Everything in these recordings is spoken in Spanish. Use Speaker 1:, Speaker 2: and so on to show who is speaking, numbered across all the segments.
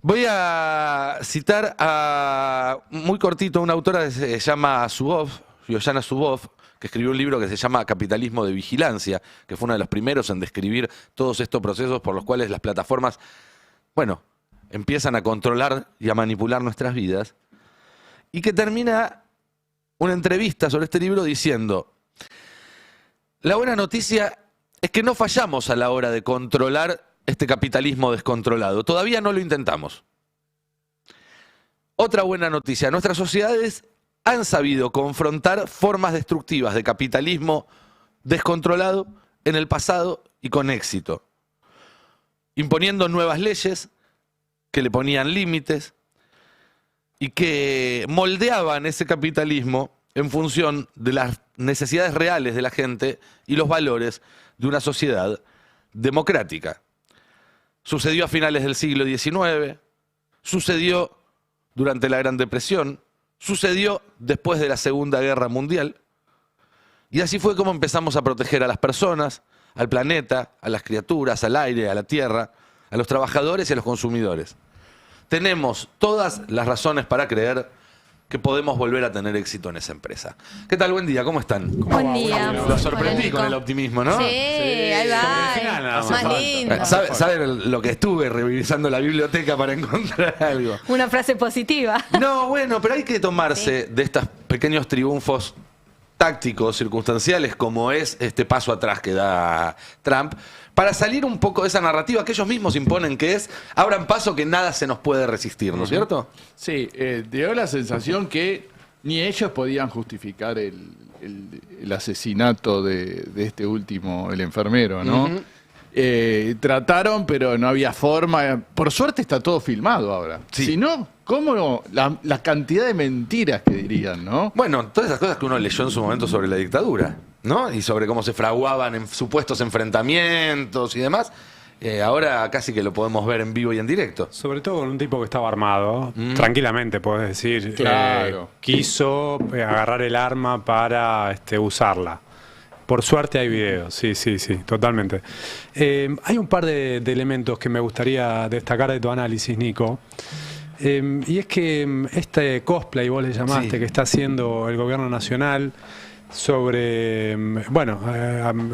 Speaker 1: Voy a citar a, muy cortito, una autora que se llama Zuboff, Shoshana Zuboff, que escribió un libro que se llama Capitalismo de Vigilancia, que fue uno de los primeros en describir todos estos procesos por los cuales las plataformas, bueno, empiezan a controlar y a manipular nuestras vidas, y que termina una entrevista sobre este libro diciendo: la buena noticia es que no fallamos a la hora de controlar este capitalismo descontrolado. Todavía no lo intentamos. Otra buena noticia: nuestras sociedades han sabido confrontar formas destructivas de capitalismo descontrolado en el pasado y con éxito, imponiendo nuevas leyes que le ponían límites y que moldeaban ese capitalismo en función de las necesidades reales de la gente y los valores de una sociedad democrática. Sucedió a finales del siglo XIX, sucedió durante la Gran Depresión, sucedió después de la Segunda Guerra Mundial, y así fue como empezamos a proteger a las personas, al planeta, a las criaturas, al aire, a la tierra, a los trabajadores y a los consumidores. Tenemos todas las razones para creer que podemos volver a tener éxito en esa empresa. ¿Qué tal? Buen día, ¿cómo están?
Speaker 2: Buen día.
Speaker 1: Los sorprendí con el optimismo, ¿no?
Speaker 2: Sí, ahí va. Más lindo.
Speaker 1: ¿Saben lo que estuve revisando la biblioteca para encontrar algo?
Speaker 2: Una frase positiva.
Speaker 1: No, bueno, pero hay que tomarse de estos pequeños triunfos tácticos, circunstanciales, como es este paso atrás que da Trump, para salir un poco de esa narrativa que ellos mismos imponen, que es: abran paso que nada se nos puede resistir, ¿no es cierto?
Speaker 3: Sí, dio la sensación que ni ellos podían justificar el asesinato de este último, el enfermero, ¿no? Trataron, pero no había forma. Por suerte está todo filmado ahora.
Speaker 1: Sí.
Speaker 3: Si no, ¿cómo no? La cantidad de mentiras que dirían, ¿no?
Speaker 1: Bueno, todas esas cosas que uno leyó en su momento sobre la dictadura, ¿no? Y sobre cómo se fraguaban en supuestos enfrentamientos y demás. Ahora casi que lo podemos ver en vivo y en directo.
Speaker 4: Sobre todo con un tipo que estaba armado, tranquilamente podés decir.
Speaker 3: Claro.
Speaker 4: Quiso agarrar el arma para usarla. Por suerte hay videos, sí, totalmente. Hay un par de elementos que me gustaría destacar de tu análisis, Nico. Y es que este cosplay, vos le llamaste,
Speaker 1: Sí,
Speaker 4: que está haciendo el gobierno nacional sobre, bueno,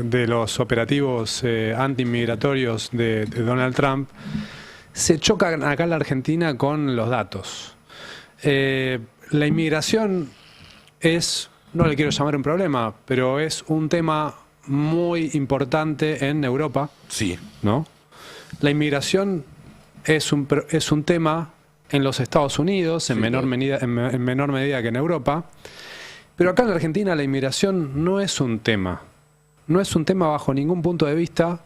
Speaker 4: de los operativos anti-inmigratorios de Donald Trump, se choca acá en la Argentina con los datos. La inmigración es, no le quiero llamar un problema, pero es un tema muy importante en Europa.
Speaker 1: Sí.
Speaker 4: ¿No? La inmigración es un tema en los Estados Unidos, en menor medida que en Europa. Pero acá en la Argentina la inmigración no es un tema. No es un tema bajo ningún punto de vista.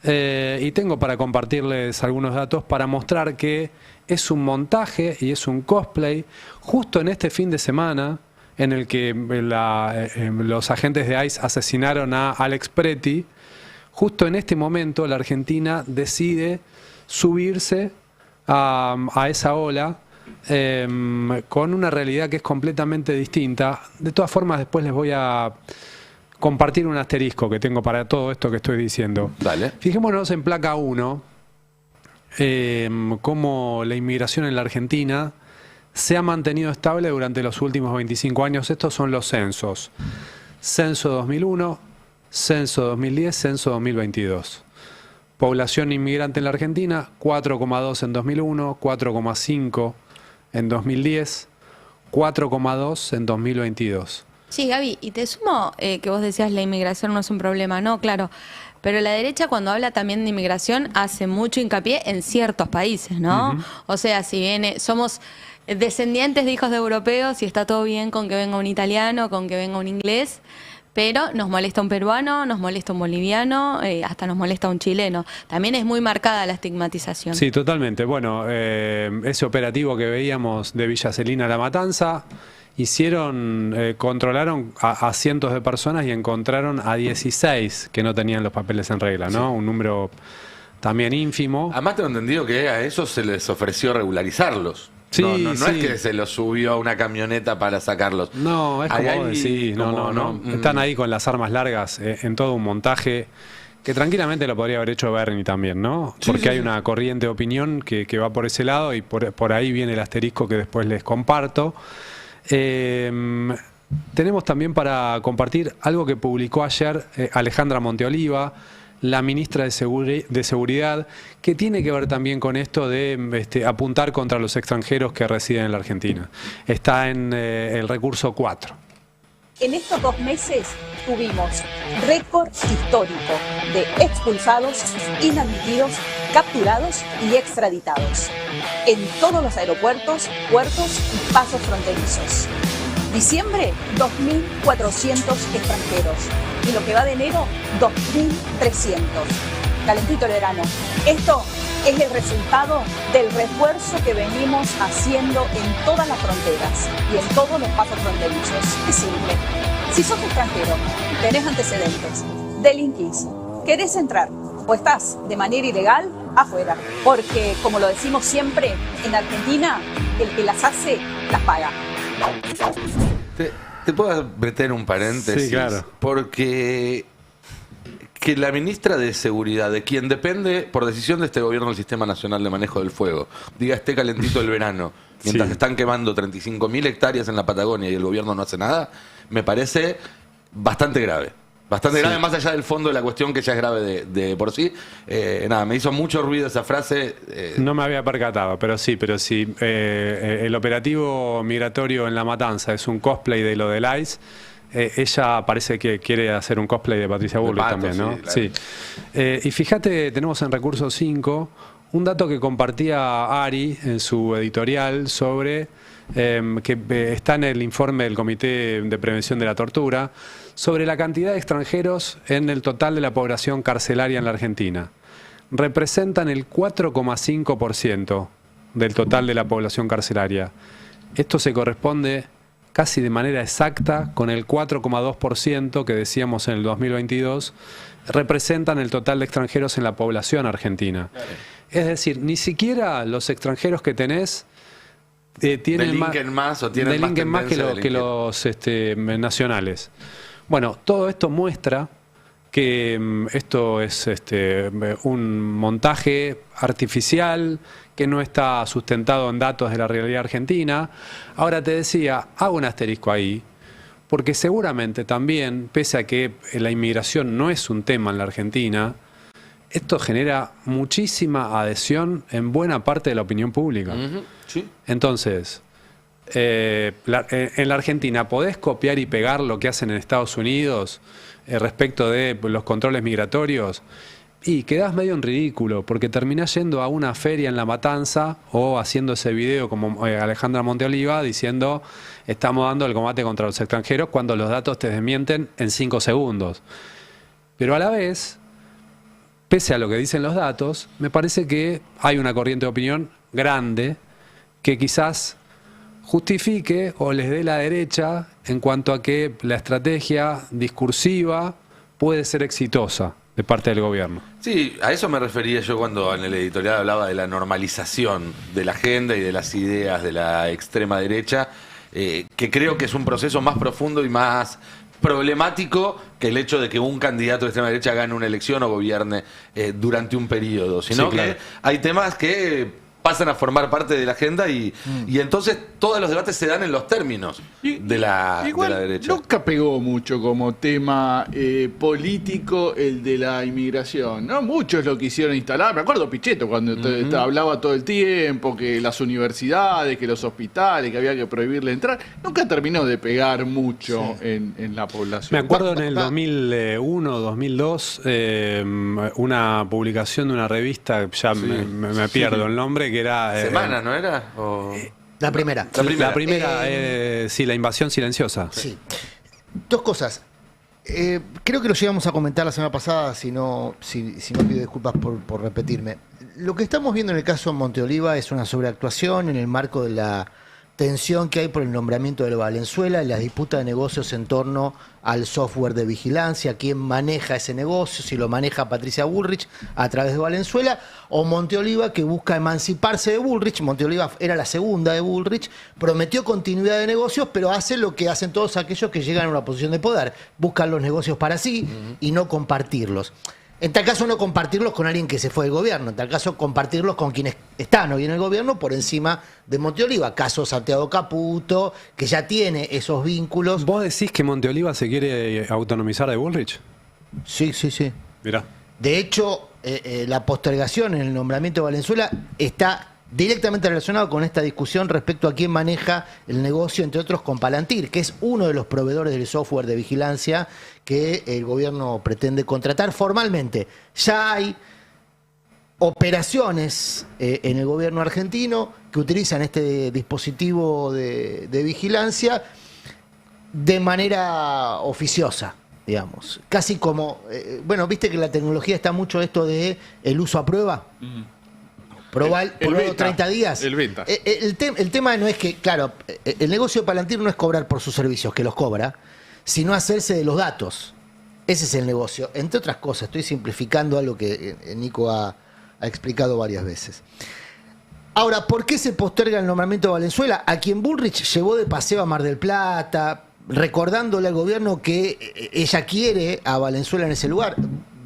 Speaker 4: Y tengo para compartirles algunos datos para mostrar que es un montaje y es un cosplay justo en este fin de semana en el que los agentes de ICE asesinaron a Alex Preti. Justo en este momento la Argentina decide subirse a esa ola con una realidad que es completamente distinta. De todas formas, después les voy a compartir un asterisco que tengo para todo esto que estoy diciendo.
Speaker 1: Dale.
Speaker 4: Fijémonos en placa 1, cómo la inmigración en la Argentina se ha mantenido estable durante los últimos 25 años. Estos son los censos. Censo 2001, censo 2010, censo 2022. Población inmigrante en la Argentina, 4,2 en 2001, 4,5 en 2010, 4,2 en 2022.
Speaker 2: Sí, Gaby, y te sumo que vos decías la inmigración no es un problema, no, claro. Pero la derecha cuando habla también de inmigración hace mucho hincapié en ciertos países, ¿no? O sea, si viene, somos descendientes de hijos de europeos y está todo bien con que venga un italiano, con que venga un inglés, pero nos molesta un peruano, nos molesta un boliviano, hasta nos molesta un chileno. También es muy marcada la estigmatización.
Speaker 4: Sí, totalmente. Bueno, ese operativo que veíamos de Villa Celina a La Matanza, controlaron a cientos de personas y encontraron a 16 que no tenían los papeles en regla, ¿no? Sí. Un número también ínfimo.
Speaker 1: Además tengo entendido que a esos se les ofreció regularizarlos.
Speaker 4: Sí,
Speaker 1: no es que se los subió a una camioneta para sacarlos.
Speaker 4: No, es como vos decís, no. Están ahí con las armas largas en todo un montaje que tranquilamente lo podría haber hecho Bernie también, ¿no?
Speaker 1: Sí,
Speaker 4: Porque
Speaker 1: sí,
Speaker 4: hay
Speaker 1: sí.
Speaker 4: una corriente de opinión que va por ese lado y por ahí viene el asterisco que después les comparto. Tenemos también para compartir algo que publicó ayer Alejandra Monteoliva, la ministra de Seguridad, que tiene que ver también con esto de apuntar contra los extranjeros que residen en la Argentina. Está en el recurso 4.
Speaker 5: En estos 2 meses tuvimos récord histórico de expulsados, inadmitidos, capturados y extraditados en todos los aeropuertos, puertos y pasos fronterizos. Diciembre, 2.400 extranjeros y lo que va de enero, 2.300. Calentito el verano. Esto es el resultado del refuerzo que venimos haciendo en todas las fronteras y en todos los pasos fronterizos. Es simple. Si sos extranjero, tenés antecedentes, delinquís, querés entrar o estás de manera ilegal, afuera. Porque, como lo decimos siempre, en Argentina, el que las hace, las paga.
Speaker 1: ¿Te puedo meter un paréntesis?
Speaker 4: Sí, claro.
Speaker 1: Porque que la ministra de Seguridad, de quien depende por decisión de este gobierno el Sistema Nacional de Manejo del Fuego, diga esté calentito el verano, mientras
Speaker 4: Sí.
Speaker 1: están quemando 35.000 hectáreas en la Patagonia y el gobierno no hace nada, me parece bastante grave. Bastante grave, más allá del fondo de la cuestión que ya es grave de por sí. Nada, me hizo mucho ruido esa frase.
Speaker 4: No me había percatado, pero sí, el operativo migratorio en La Matanza es un cosplay de lo del ICE. Ella parece que quiere hacer un cosplay de Patricia Bullrich
Speaker 1: Pato,
Speaker 4: también, ¿no?
Speaker 1: sí, claro.
Speaker 4: Sí. Y fíjate, tenemos en recurso 5 un dato que compartía Ari en su editorial sobre que está en el informe del Comité de Prevención de la Tortura, sobre la cantidad de extranjeros en el total de la población carcelaria en la Argentina. Representan el 4,5% del total de la población carcelaria. Esto se corresponde casi de manera exacta con el 4,2% que decíamos en el 2022, representan el total de extranjeros en la población argentina. Claro. Es decir, ni siquiera los extranjeros que tenés tienen
Speaker 1: más o tienen más
Speaker 4: tendencia que los nacionales. Bueno, todo esto muestra que esto es un montaje artificial que no está sustentado en datos de la realidad argentina. Ahora te decía, hago un asterisco ahí, porque seguramente también, pese a que la inmigración no es un tema en la Argentina, esto genera muchísima adhesión en buena parte de la opinión pública.
Speaker 1: Sí.
Speaker 4: Entonces, en la Argentina, ¿podés copiar y pegar lo que hacen en Estados Unidos respecto de los controles migratorios? Y quedás medio en ridículo, porque terminás yendo a una feria en La Matanza o haciendo ese video como Alejandra Monteoliva diciendo estamos dando el combate contra los extranjeros cuando los datos te desmienten en 5 segundos. Pero a la vez, pese a lo que dicen los datos, me parece que hay una corriente de opinión grande que quizás justifique o les dé la derecha en cuanto a que la estrategia discursiva puede ser exitosa de parte del gobierno.
Speaker 1: Sí, a eso me refería yo cuando en el editorial hablaba de la normalización de la agenda y de las ideas de la extrema derecha, que creo que es un proceso más profundo y más problemático que el hecho de que un candidato de extrema derecha gane una elección o gobierne durante un periodo, sino
Speaker 4: Sí, claro.
Speaker 1: que hay temas que pasan a formar parte de la agenda y entonces todos los debates se dan en los términos de la derecha.
Speaker 3: Nunca pegó mucho como tema político el de la inmigración, ¿no? Muchos lo quisieron instalar. Me acuerdo Pichetto cuando hablaba todo el tiempo que las universidades, que los hospitales, que había que prohibirle entrar. Nunca terminó de pegar mucho en la población.
Speaker 4: Me acuerdo en el 2001, 2002, una publicación de una revista, ya me pierdo el nombre, que era...
Speaker 1: ¿Semana, no era? O...
Speaker 6: La primera.
Speaker 4: La primera, sí, la invasión silenciosa.
Speaker 6: Sí. 2 cosas. Creo que lo llegamos a comentar la semana pasada, si no pido disculpas por repetirme. Lo que estamos viendo en el caso Monteoliva es una sobreactuación en el marco de la tensión que hay por el nombramiento de Valenzuela y la disputa de negocios en torno al software de vigilancia, quién maneja ese negocio, si lo maneja Patricia Bullrich a través de Valenzuela, o Monteoliva, que busca emanciparse de Bullrich. Monteoliva era la segunda de Bullrich, prometió continuidad de negocios, pero hace lo que hacen todos aquellos que llegan a una posición de poder, buscan los negocios para sí y no compartirlos. En tal caso no compartirlos con alguien que se fue del gobierno, en tal caso compartirlos con quienes están hoy en el gobierno por encima de Monteoliva. Caso Santiago Caputo, que ya tiene esos vínculos.
Speaker 4: ¿Vos decís que Monteoliva se quiere autonomizar de Bullrich?
Speaker 6: Sí, sí, sí.
Speaker 4: Mirá.
Speaker 6: De hecho, la postergación en el nombramiento de Valenzuela está directamente relacionado con esta discusión respecto a quién maneja el negocio, entre otros con Palantir, que es uno de los proveedores del software de vigilancia que el gobierno pretende contratar formalmente. Ya hay operaciones en el gobierno argentino que utilizan este dispositivo de vigilancia de manera oficiosa, digamos. Casi como, bueno, viste que la tecnología está mucho esto de el uso a prueba. Probar
Speaker 3: El beta,
Speaker 6: 30 días.
Speaker 3: el beta.
Speaker 6: El tema no es que, claro, el negocio de Palantir no es cobrar por sus servicios, que los cobra, sino hacerse de los datos. Ese es el negocio. Entre otras cosas, estoy simplificando algo que Nico ha explicado varias veces. Ahora, ¿por qué se posterga el nombramiento de Valenzuela? A quien Bullrich llevó de paseo a Mar del Plata, recordándole al gobierno que ella quiere a Valenzuela en ese lugar.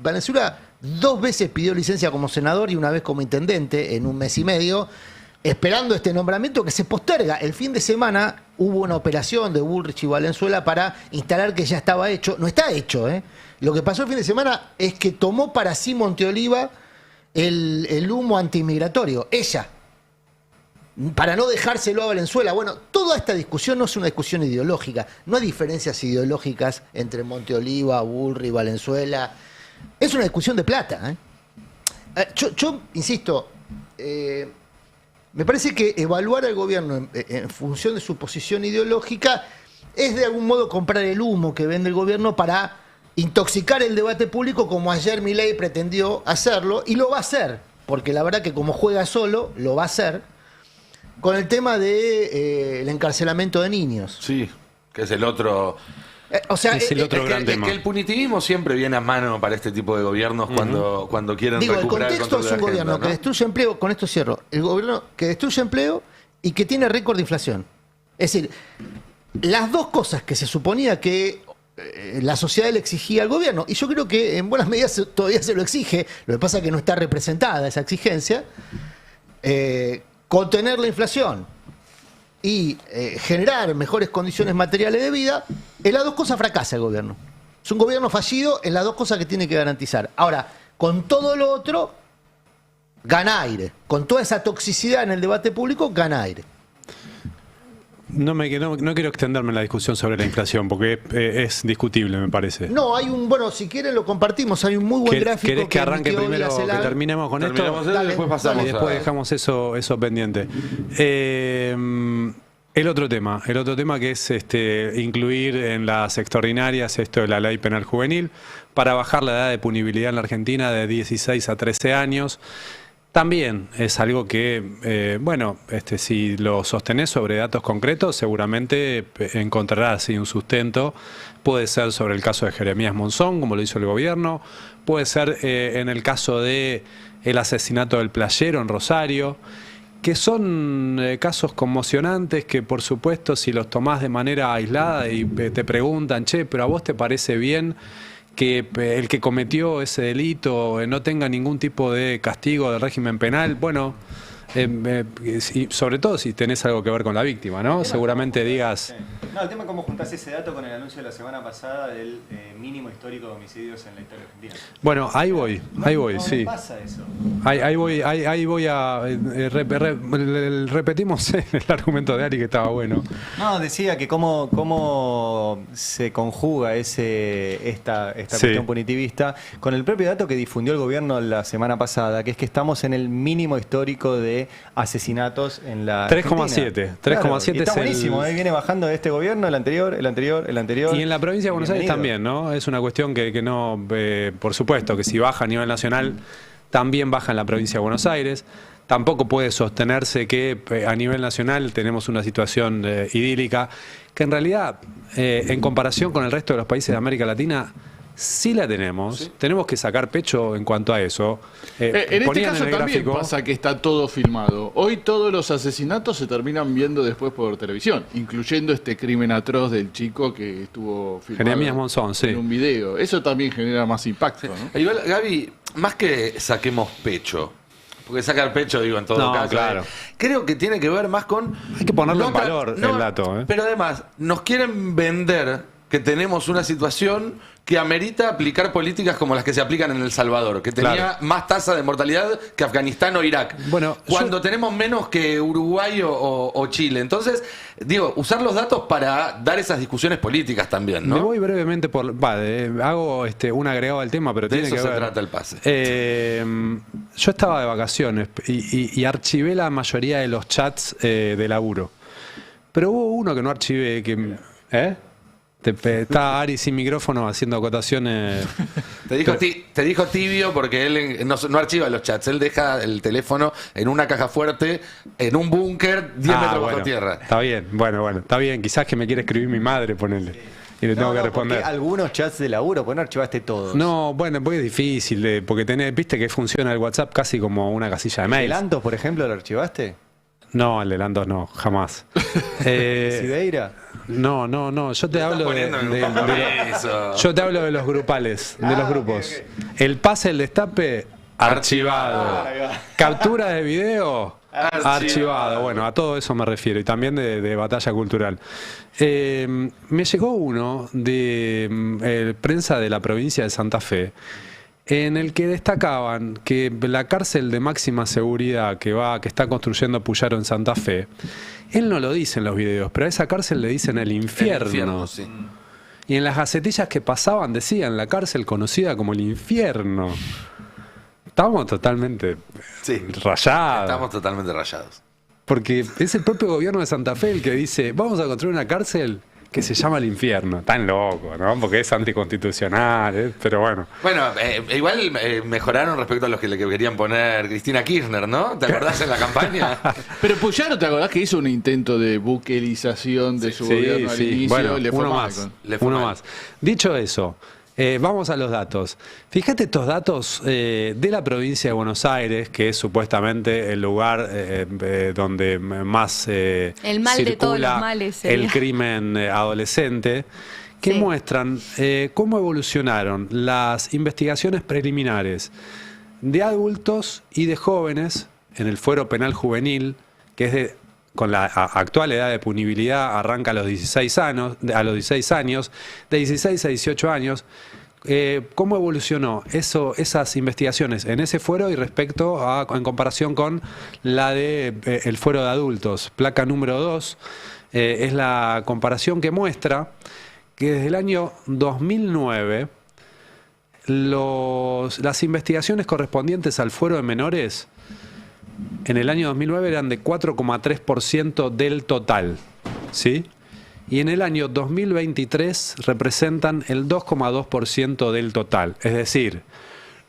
Speaker 6: Valenzuela 2 veces pidió licencia como senador y 1 vez como intendente en 1 mes y medio, esperando este nombramiento que se posterga. El fin de semana hubo una operación de Bullrich y Valenzuela para instalar que ya estaba hecho. No está hecho, ¿eh? Lo que pasó el fin de semana es que tomó para sí Monteoliva el humo antimigratorio. Ella, para no dejárselo a Valenzuela. Bueno, toda esta discusión no es una discusión ideológica. No hay diferencias ideológicas entre Monteoliva, Bullrich, Valenzuela. Es una discusión de plata, ¿eh? Yo insisto, me parece que evaluar al gobierno en función de su posición ideológica es de algún modo comprar el humo que vende el gobierno para intoxicar el debate público, como ayer Milei pretendió hacerlo, y lo va a hacer, porque la verdad que como juega solo, lo va a hacer, con el tema de el encarcelamiento de niños.
Speaker 1: Sí, que es el otro...
Speaker 6: O sea,
Speaker 4: es el otro gran tema.
Speaker 1: Es que el punitivismo siempre viene a mano para este tipo de gobiernos cuando quieren
Speaker 6: digo, el
Speaker 1: recuperar
Speaker 6: contexto
Speaker 1: el control
Speaker 6: es
Speaker 1: de
Speaker 6: un
Speaker 1: la
Speaker 6: gobierno
Speaker 1: agenda,
Speaker 6: que destruye empleo, con esto cierro, el gobierno que destruye empleo y que tiene récord de inflación. Es decir, las dos cosas que se suponía que la sociedad le exigía al gobierno, y yo creo que en buenas medidas todavía se lo exige, lo que pasa es que no está representada esa exigencia, contener la inflación y generar mejores condiciones materiales de vida, en las dos cosas fracasa el gobierno. Es un gobierno fallido en las dos cosas que tiene que garantizar. Ahora, con todo lo otro, gana aire. Con toda esa toxicidad en el debate público, gana aire.
Speaker 4: No quiero extenderme en la discusión sobre la inflación, porque es discutible, me parece.
Speaker 6: No, hay un, bueno, si quieren lo compartimos, hay un muy buen gráfico.
Speaker 4: ¿Querés que arranque
Speaker 6: emitió
Speaker 4: primero,
Speaker 6: Díaz
Speaker 4: que
Speaker 6: Elal?
Speaker 4: terminemos con
Speaker 1: Terminamos
Speaker 4: esto?
Speaker 1: esto y después pasamos
Speaker 4: Y después
Speaker 1: a...
Speaker 4: dejamos eso pendiente. El otro tema que es incluir en las extraordinarias esto de la ley penal juvenil para bajar la edad de punibilidad en la Argentina de 16 a 13 años. También es algo que, si lo sostenés sobre datos concretos, seguramente encontrarás un sustento. Puede ser sobre el caso de Jeremías Monzón, como lo hizo el gobierno. Puede ser en el caso de el asesinato del playero en Rosario, que son casos conmocionantes que, por supuesto, si los tomás de manera aislada y te preguntan, che, pero ¿a vos te parece bien que el que cometió ese delito no tenga ningún tipo de castigo del régimen penal? Bueno, sobre todo si tenés algo que ver con la víctima, ¿no? Seguramente digas...
Speaker 7: No, el tema es cómo juntás ese dato con el anuncio de la semana pasada del mínimo histórico de homicidios en la historia argentina.
Speaker 4: Bueno, ahí voy, sí.
Speaker 7: ¿Qué pasa eso?
Speaker 4: Ahí voy a... repetimos el argumento de Ari, que estaba bueno.
Speaker 7: No, decía que cómo se conjuga esta cuestión punitivista con el propio dato que difundió el gobierno la semana pasada, que es que estamos en el mínimo histórico de asesinatos en la
Speaker 4: 3,7. 3,7
Speaker 7: está
Speaker 4: es
Speaker 7: buenísimo, viene bajando de este gobierno, el anterior.
Speaker 4: Y en la provincia de Buenos Aires también, ¿no? Es una cuestión que no, por supuesto, que si baja a nivel nacional, también baja en la provincia de Buenos Aires. Tampoco puede sostenerse que a nivel nacional tenemos una situación idílica, que en realidad, en comparación con el resto de los países de América Latina, sí la tenemos. Tenemos que sacar pecho en cuanto a eso.
Speaker 3: En este
Speaker 4: ponían
Speaker 3: caso
Speaker 4: el
Speaker 3: también
Speaker 4: gráfico.
Speaker 3: pasa que está todo filmado. Hoy todos los asesinatos se terminan viendo después por televisión, incluyendo este crimen atroz del chico que estuvo filmado
Speaker 4: Jeremías Monzón, sí.
Speaker 3: en un video. Eso también genera más impacto, ¿no?
Speaker 1: Igual, Gaby, más que saquemos pecho, porque sacar pecho, digo, en todo
Speaker 4: No,
Speaker 1: caso,
Speaker 4: claro.
Speaker 1: creo que tiene que ver más con...
Speaker 4: Hay que ponerlo en
Speaker 1: No,
Speaker 4: valor el dato.
Speaker 1: Pero además, nos quieren vender que tenemos una situación que amerita aplicar políticas como las que se aplican en El Salvador, que tenía
Speaker 4: Claro.
Speaker 1: más tasa de mortalidad que Afganistán o Irak.
Speaker 4: Bueno,
Speaker 1: cuando tenemos menos que Uruguay o Chile. Entonces, digo, usar los datos para dar esas discusiones políticas también, ¿no?
Speaker 4: Me voy brevemente por... hago un agregado al tema, pero
Speaker 1: De
Speaker 4: tiene
Speaker 1: eso
Speaker 4: que
Speaker 1: se
Speaker 4: ver.
Speaker 1: trata el pase.
Speaker 4: Yo estaba de vacaciones y archivé la mayoría de los chats de laburo. Pero hubo uno que no archivé, que... Está Ari sin micrófono haciendo acotaciones.
Speaker 1: Te dijo tibio porque él no archiva los chats, él deja el teléfono en una caja fuerte, en un búnker, 10 metros bajo tierra.
Speaker 4: Está bien, bueno, está bien. Quizás que me quiere escribir mi madre, ponele. Y le tengo que responder.
Speaker 7: Porque algunos chats de laburo, pues no archivaste todos.
Speaker 4: No, bueno, pues es difícil, porque viste que funciona el WhatsApp casi como una casilla de mail.
Speaker 7: ¿El Antos, por ejemplo, lo archivaste?
Speaker 4: No, el de Landos no, jamás.
Speaker 7: ¿Sideira?
Speaker 4: No, yo te hablo yo te hablo de los grupales, de los grupos. El pase, el destape, archivado. Captura de video, archivado. Bueno, a todo eso me refiero, y también de batalla cultural. Me llegó uno de prensa de la provincia de Santa Fe, en el que destacaban que la cárcel de máxima seguridad que está construyendo Puyaro en Santa Fe, él no lo dice en los videos, pero a esa cárcel le dicen el infierno.
Speaker 1: El infierno, sí.
Speaker 4: Y en las gacetillas que pasaban decían la cárcel conocida como el infierno. Estábamos totalmente rayados.
Speaker 1: Estamos totalmente rayados.
Speaker 4: Porque es el propio gobierno de Santa Fe el que dice, vamos a construir una cárcel que se llama el infierno. Tan loco, ¿no? Porque es anticonstitucional, pero bueno.
Speaker 1: Bueno, igual mejoraron respecto a los que le querían poner Cristina Kirchner, ¿no? ¿Te acordás en la campaña?
Speaker 3: Pero Puyaro, ¿te acordás que hizo un intento de buquerización de su gobierno al inicio?
Speaker 4: Bueno,
Speaker 3: le fue
Speaker 4: uno
Speaker 3: mal
Speaker 4: más.
Speaker 1: Le fue
Speaker 4: Uno
Speaker 1: mal.
Speaker 4: más. Dicho eso, vamos a los datos. Fíjate estos datos de la provincia de Buenos Aires, que es supuestamente el lugar donde más
Speaker 2: El mal de todos los males sería.
Speaker 4: el crimen adolescente, que
Speaker 2: Sí.
Speaker 4: muestran cómo evolucionaron las investigaciones preliminares de adultos y de jóvenes en el fuero penal juvenil, que es con la actual edad de punibilidad arranca a los 16 años, de 16 a 18 años. ¿Cómo evolucionó esas investigaciones en ese fuero y en comparación con la de el fuero de adultos? Placa número 2 es la comparación que muestra que desde el año 2009 las investigaciones correspondientes al fuero de menores en el año 2009 eran de 4,3% del total, ¿sí? Y en el año 2023 representan el 2,2% del total. Es decir,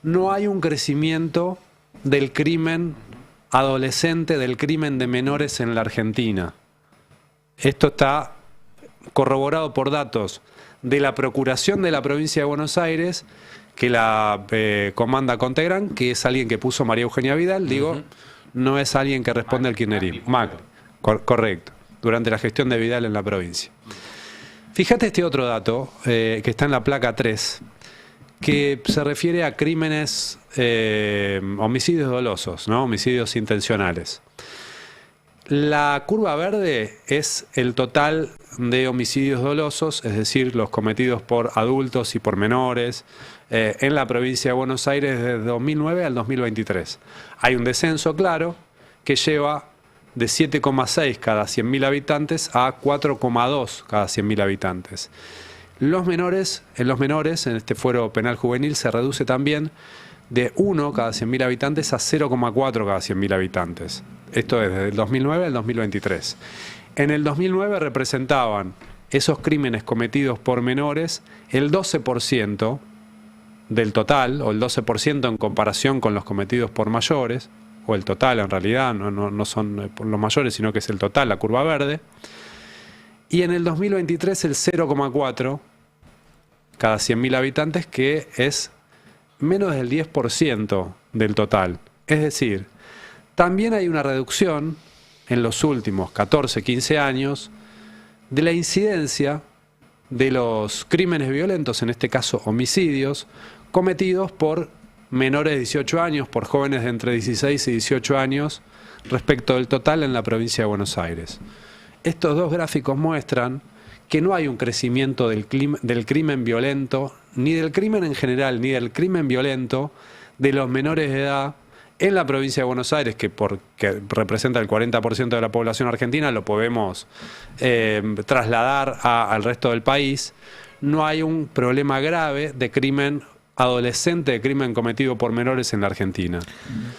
Speaker 4: no hay un crecimiento del crimen adolescente, del crimen de menores en la Argentina. Esto está corroborado por datos de la Procuración de la Provincia de Buenos Aires, que la comanda Contegrán, que es alguien que puso María Eugenia Vidal, no es alguien que responde al kirchnerismo. Macri, correcto, durante la gestión de Vidal en la provincia. Fíjate este otro dato, que está en la placa 3, que se refiere a crímenes, homicidios dolosos, ¿no? Homicidios intencionales. La curva verde es el total de homicidios dolosos, es decir, los cometidos por adultos y por menores, en la provincia de Buenos Aires desde 2009 al 2023. Hay un descenso claro que lleva de 7,6 cada 100.000 habitantes a 4,2 cada 100.000 habitantes. En los menores, en este fuero penal juvenil, se reduce también de 1 cada 100.000 habitantes a 0,4 cada 100.000 habitantes. Esto es desde el 2009 al 2023. En el 2009 representaban esos crímenes cometidos por menores el 12% del total, o el 12% en comparación con los cometidos por mayores, o el total en realidad, no son los mayores, sino que es el total, la curva verde. Y en el 2023 el 0,4 cada 100.000 habitantes, que es menos del 10% del total. Es decir, también hay una reducción en los últimos 14, 15 años de la incidencia de los crímenes violentos, en este caso homicidios, cometidos por menores de 18 años, por jóvenes de entre 16 y 18 años, respecto del total en la provincia de Buenos Aires. Estos dos gráficos muestran que no hay un crecimiento del crimen violento, ni del crimen en general, ni del crimen violento de los menores de edad en la provincia de Buenos Aires, que representa el 40% de la población argentina, lo podemos trasladar al resto del país. No hay un problema grave de crimen adolescente, de crimen cometido por menores en la Argentina.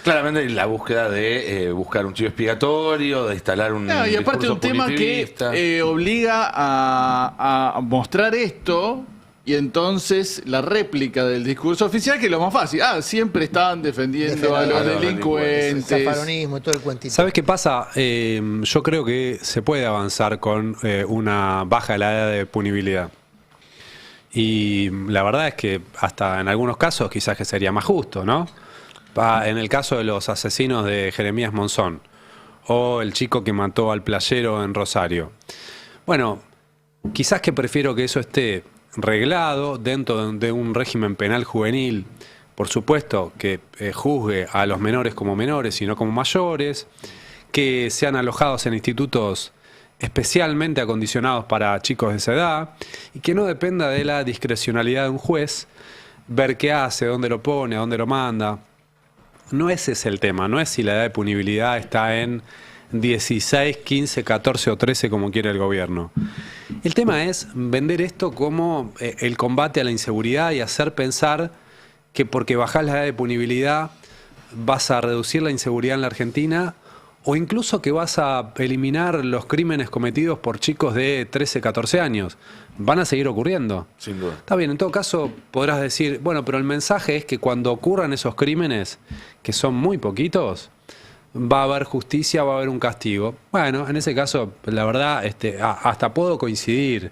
Speaker 1: Claramente la búsqueda de buscar un chivo expiatorio, de instalar un
Speaker 3: y aparte un tema que obliga a mostrar esto, y entonces la réplica del discurso oficial, que es lo más fácil. Siempre estaban defendiendo a los delincuentes.
Speaker 6: El zafaronismo y todo el cuentito.
Speaker 4: ¿Sabes qué pasa? Yo creo que se puede avanzar con una baja de la edad de punibilidad. Y la verdad es que hasta en algunos casos quizás que sería más justo, ¿no? En el caso de los asesinos de Jeremías Monzón o el chico que mató al playero en Rosario. Bueno, quizás que prefiero que eso esté reglado dentro de un régimen penal juvenil, por supuesto que juzgue a los menores como menores y no como mayores, que sean alojados en institutos especialmente acondicionados para chicos de esa edad y que no dependa de la discrecionalidad de un juez ver qué hace, dónde lo pone, dónde lo manda. No ese es el tema, no es si la edad de punibilidad está en 16, 15, 14 o 13 como quiere el gobierno. El tema es vender esto como el combate a la inseguridad y hacer pensar que porque bajás la edad de punibilidad vas a reducir la inseguridad en la Argentina, o incluso que vas a eliminar los crímenes cometidos por chicos de 13, 14 años. Van a seguir ocurriendo.
Speaker 1: Sin duda.
Speaker 4: Está bien, en todo caso podrás decir, bueno, pero el mensaje es que cuando ocurran esos crímenes, que son muy poquitos, va a haber justicia, va a haber un castigo. Bueno, en ese caso, la verdad, hasta puedo coincidir.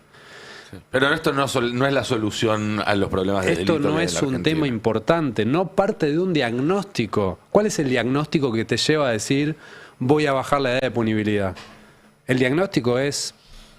Speaker 1: Sí. Pero esto no es la solución a los problemas de delito.
Speaker 4: Esto no es un tema importante, no parte de un diagnóstico. ¿Cuál es el diagnóstico que te lleva a decir voy a bajar la edad de punibilidad? El diagnóstico es,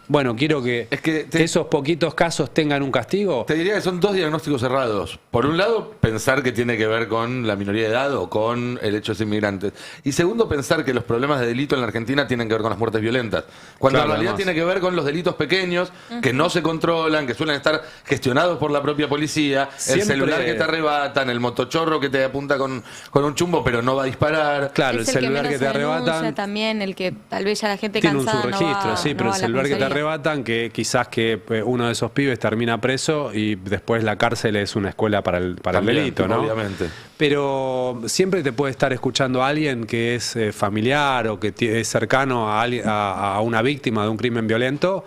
Speaker 4: bueno, quiero que, esos poquitos casos tengan un castigo.
Speaker 1: Te diría que son dos diagnósticos cerrados. Por un lado, pensar que tiene que ver con la minoría de edad o con el hecho de ser inmigrantes. Y segundo, pensar que los problemas de delito en la Argentina tienen que ver con las muertes violentas. Cuando en realidad tiene que ver con los delitos pequeños que no se controlan, que suelen estar gestionados por la propia policía. Siempre. El celular que te arrebatan, el motochorro que te apunta con un chumbo pero no va a disparar.
Speaker 4: Claro, el celular que te arrebatan.
Speaker 2: También el que tal vez ya la gente
Speaker 4: tiene
Speaker 2: cansada
Speaker 4: un subregistro,
Speaker 2: no va,
Speaker 4: sí, pero el celular que te arrebatan, que quizás que uno de esos pibes termina preso y después la cárcel es una escuela para el delito, ¿no?
Speaker 1: Obviamente.
Speaker 4: Pero siempre te puede estar escuchando a alguien que es familiar o que es cercano a una víctima de un crimen violento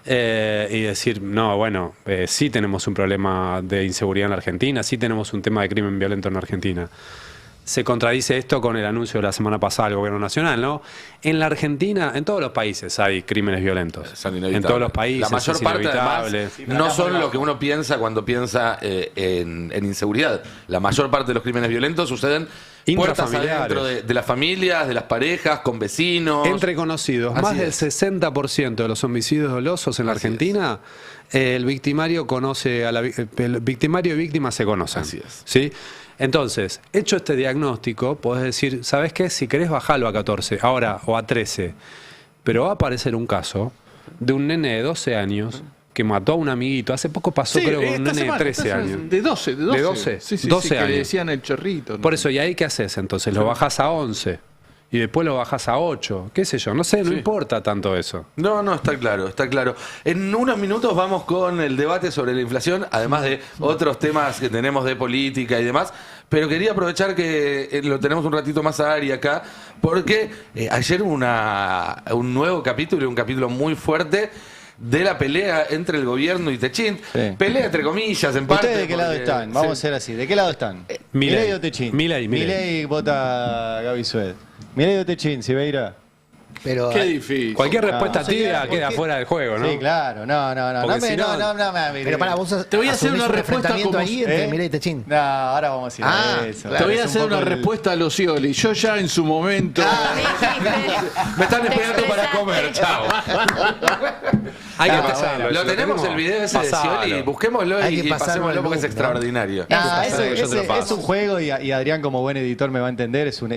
Speaker 4: y decir, no, bueno, sí tenemos un problema de inseguridad en la Argentina, sí tenemos un tema de crimen violento en la Argentina. Se contradice esto con el anuncio de la semana pasada del Gobierno Nacional, ¿no? En la Argentina, en todos los países hay crímenes violentos.
Speaker 1: Son inevitables.
Speaker 4: En todos los países.
Speaker 1: La mayor
Speaker 4: es
Speaker 1: parte,
Speaker 4: inevitable.
Speaker 1: además, no son lo que uno piensa cuando piensa en inseguridad. La mayor parte de los crímenes violentos suceden puertas adentro de las familias, de las parejas, con vecinos.
Speaker 4: Entre conocidos. Más del 60% de los homicidios dolosos en la Argentina, el victimario conoce el victimario y víctima se conocen.
Speaker 1: Así es.
Speaker 4: ¿Sí? Entonces, hecho este diagnóstico, podés decir, ¿sabes qué? Si querés bajarlo a 14, ahora, o a 13, pero va a aparecer un caso de un nene de 12 años que mató a un amiguito. Hace poco pasó, creo, con un nene de 13 años.
Speaker 3: De 12.
Speaker 4: ¿De 12?
Speaker 3: Sí,
Speaker 4: 12 años.
Speaker 3: Que le decían el chorrito, ¿no?
Speaker 4: Por eso, ¿y ahí qué haces entonces? Lo bajás a 11 y después lo bajás a 8. ¿Qué sé yo? No sé, no importa tanto eso.
Speaker 1: No, está claro, está claro. En unos minutos vamos con el debate sobre la inflación, además de otros temas que tenemos de política y demás. Pero quería aprovechar que lo tenemos un ratito más a Ari acá, porque ayer hubo un nuevo capítulo, un capítulo muy fuerte de la pelea entre el gobierno y Techint. Sí. Pelea entre comillas, en parte.
Speaker 7: ¿Ustedes de qué lado están? Vamos a ser así. ¿De qué lado están?
Speaker 4: Milei
Speaker 7: o Techint.
Speaker 4: Milei
Speaker 7: vota Gaby Sued. Milei o Techint, Silveira.
Speaker 6: Pero,
Speaker 3: Qué difícil.
Speaker 4: Cualquier respuesta
Speaker 6: No, señora,
Speaker 4: tibia
Speaker 6: ¿por
Speaker 4: queda
Speaker 6: qué?
Speaker 4: fuera del juego, ¿no?
Speaker 7: Sí, claro, no.
Speaker 4: Porque si no-
Speaker 6: pero para vos
Speaker 3: Te voy a hacer
Speaker 6: asumís
Speaker 3: una
Speaker 6: un
Speaker 3: respuesta
Speaker 6: enfrentamiento
Speaker 3: como-
Speaker 6: ahí entre
Speaker 7: ¿Eh?
Speaker 6: Milei y Techín.
Speaker 7: No, ahora vamos a ir a eso.
Speaker 6: claro.
Speaker 3: Te voy a
Speaker 7: Es un
Speaker 3: hacer una
Speaker 7: poco el-
Speaker 3: respuesta a los Scioli. Yo ya en su momento.
Speaker 1: Me están esperando para comer, chao.
Speaker 4: Hay que
Speaker 7: Ah,
Speaker 4: pasarlo.
Speaker 1: Lo tenemos el video ese de
Speaker 4: Pasalo.
Speaker 1: Scioli, busquémoslo
Speaker 6: Hay
Speaker 1: y
Speaker 6: que pasarlo
Speaker 1: pasémoslo
Speaker 6: al
Speaker 1: porque es
Speaker 6: loop, ¿no?
Speaker 1: extraordinario.
Speaker 7: Ah,
Speaker 4: Eso
Speaker 7: eso,
Speaker 4: yo te lo paso.
Speaker 7: es un juego y Adrián como buen editor me va a entender, es un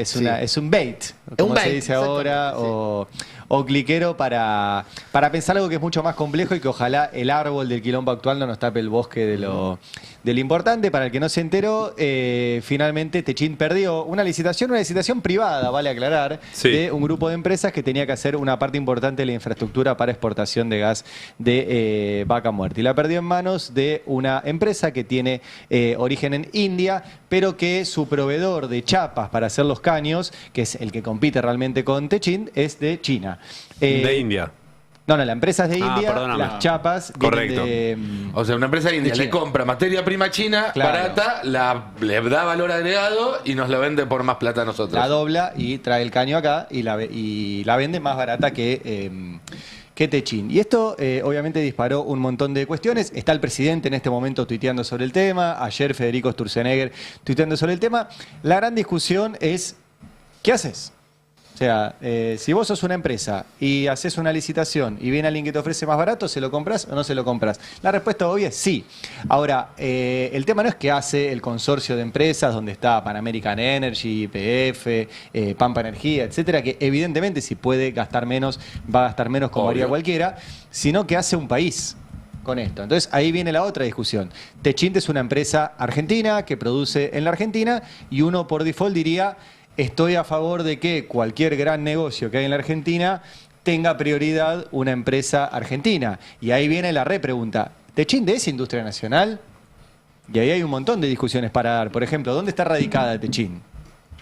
Speaker 7: bait, como
Speaker 6: un
Speaker 7: se
Speaker 6: bait,
Speaker 7: dice ahora, o cliquero para pensar algo que es mucho más complejo y que ojalá el árbol del quilombo actual no nos tape el bosque de lo importante. Para el que no se enteró, finalmente Techín perdió una licitación privada, vale aclarar,
Speaker 4: Sí.
Speaker 7: de un grupo de empresas que tenía que hacer una parte importante de la infraestructura para exportación de gas de vaca muerta. Y la perdió en manos de una empresa que tiene origen en India, pero que su proveedor de chapas para hacer los caños, que es el que compite realmente con Techín, es de China.
Speaker 4: De India.
Speaker 7: No, la empresa es de
Speaker 4: Ah,
Speaker 7: India,
Speaker 4: perdóname.
Speaker 7: las chapas vienen
Speaker 4: Correcto.
Speaker 7: de...
Speaker 1: O sea, una empresa india
Speaker 7: De
Speaker 1: le
Speaker 7: China.
Speaker 1: compra materia prima china
Speaker 7: Claro.
Speaker 1: barata, le da valor agregado y nos lo vende por más plata a nosotros.
Speaker 7: La dobla y trae el caño acá y la vende más barata que Techín. Y esto obviamente disparó un montón de cuestiones. Está el presidente en este momento tuiteando sobre el tema. Ayer Federico Sturzenegger tuiteando sobre el tema. La gran discusión es, ¿qué haces? O sea, si vos sos una empresa y haces una licitación y viene alguien que te ofrece más barato, ¿se lo compras o no se lo compras? La respuesta obvia es sí. Ahora, el tema no es qué hace el consorcio de empresas donde está Pan American Energy, YPF, Pampa Energía, etcétera, que evidentemente si puede gastar menos, va a gastar menos como
Speaker 1: Obvio.
Speaker 7: haría cualquiera, sino qué hace un país con esto. Entonces ahí viene la otra discusión. Techint es una empresa argentina que produce en la Argentina y uno por default diría: estoy a favor de que cualquier gran negocio que hay en la Argentina tenga prioridad una empresa argentina. Y ahí viene la repregunta. ¿Techint es industria nacional? Y ahí hay un montón de discusiones para dar. Por ejemplo, ¿dónde está radicada Techint?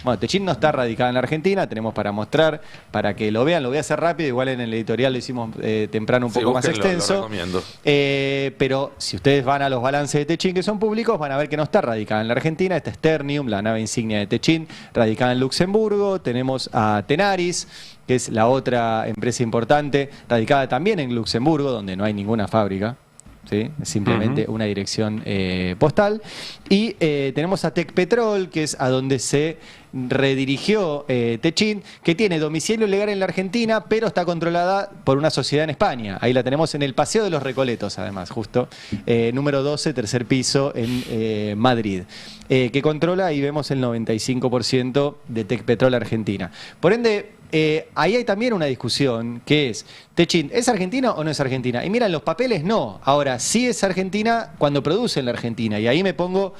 Speaker 7: Bueno, Techint no está radicada en la Argentina, tenemos para mostrar, para que lo vean, lo voy a hacer rápido, igual en el editorial lo hicimos temprano un
Speaker 1: Sí,
Speaker 7: poco más
Speaker 1: búsquenlo, lo
Speaker 7: extenso.
Speaker 1: recomiendo.
Speaker 7: Pero si ustedes van a los balances de Techint que son públicos, van a ver que no está radicada en la Argentina. Esta es Ternium, la nave insignia de Techint, radicada en Luxemburgo. Tenemos a Tenaris, que es la otra empresa importante, radicada también en Luxemburgo, donde no hay ninguna fábrica. ¿Sí? Es simplemente una dirección postal. Y tenemos a Tecpetrol, que es a donde se redirigió Techint, que tiene domicilio legal en la Argentina, pero está controlada por una sociedad en España. Ahí la tenemos en el Paseo de los Recoletos, además, justo. Número 12, tercer piso, en Madrid. Que controla, ahí vemos el 95% de Tecpetrol Argentina. Por ende, ahí hay también una discusión que es, Techint, ¿es argentina o no es argentina? Y miran, los papeles no. Ahora, sí es argentina cuando produce en la Argentina. Y ahí me pongo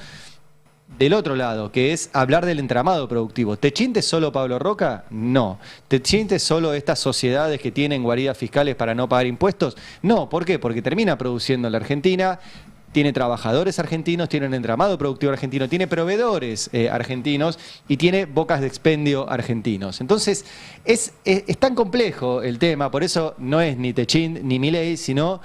Speaker 7: del otro lado, que es hablar del entramado productivo. ¿Techint es solo Pablo Roca? No. ¿Techint es solo estas sociedades que tienen guaridas fiscales para no pagar impuestos? No. ¿Por qué? Porque termina produciendo en la Argentina, tiene trabajadores argentinos, tiene un entramado productivo argentino, tiene proveedores argentinos y tiene bocas de expendio argentinos. Entonces, es tan complejo el tema, por eso no es ni Techint ni Milei, sino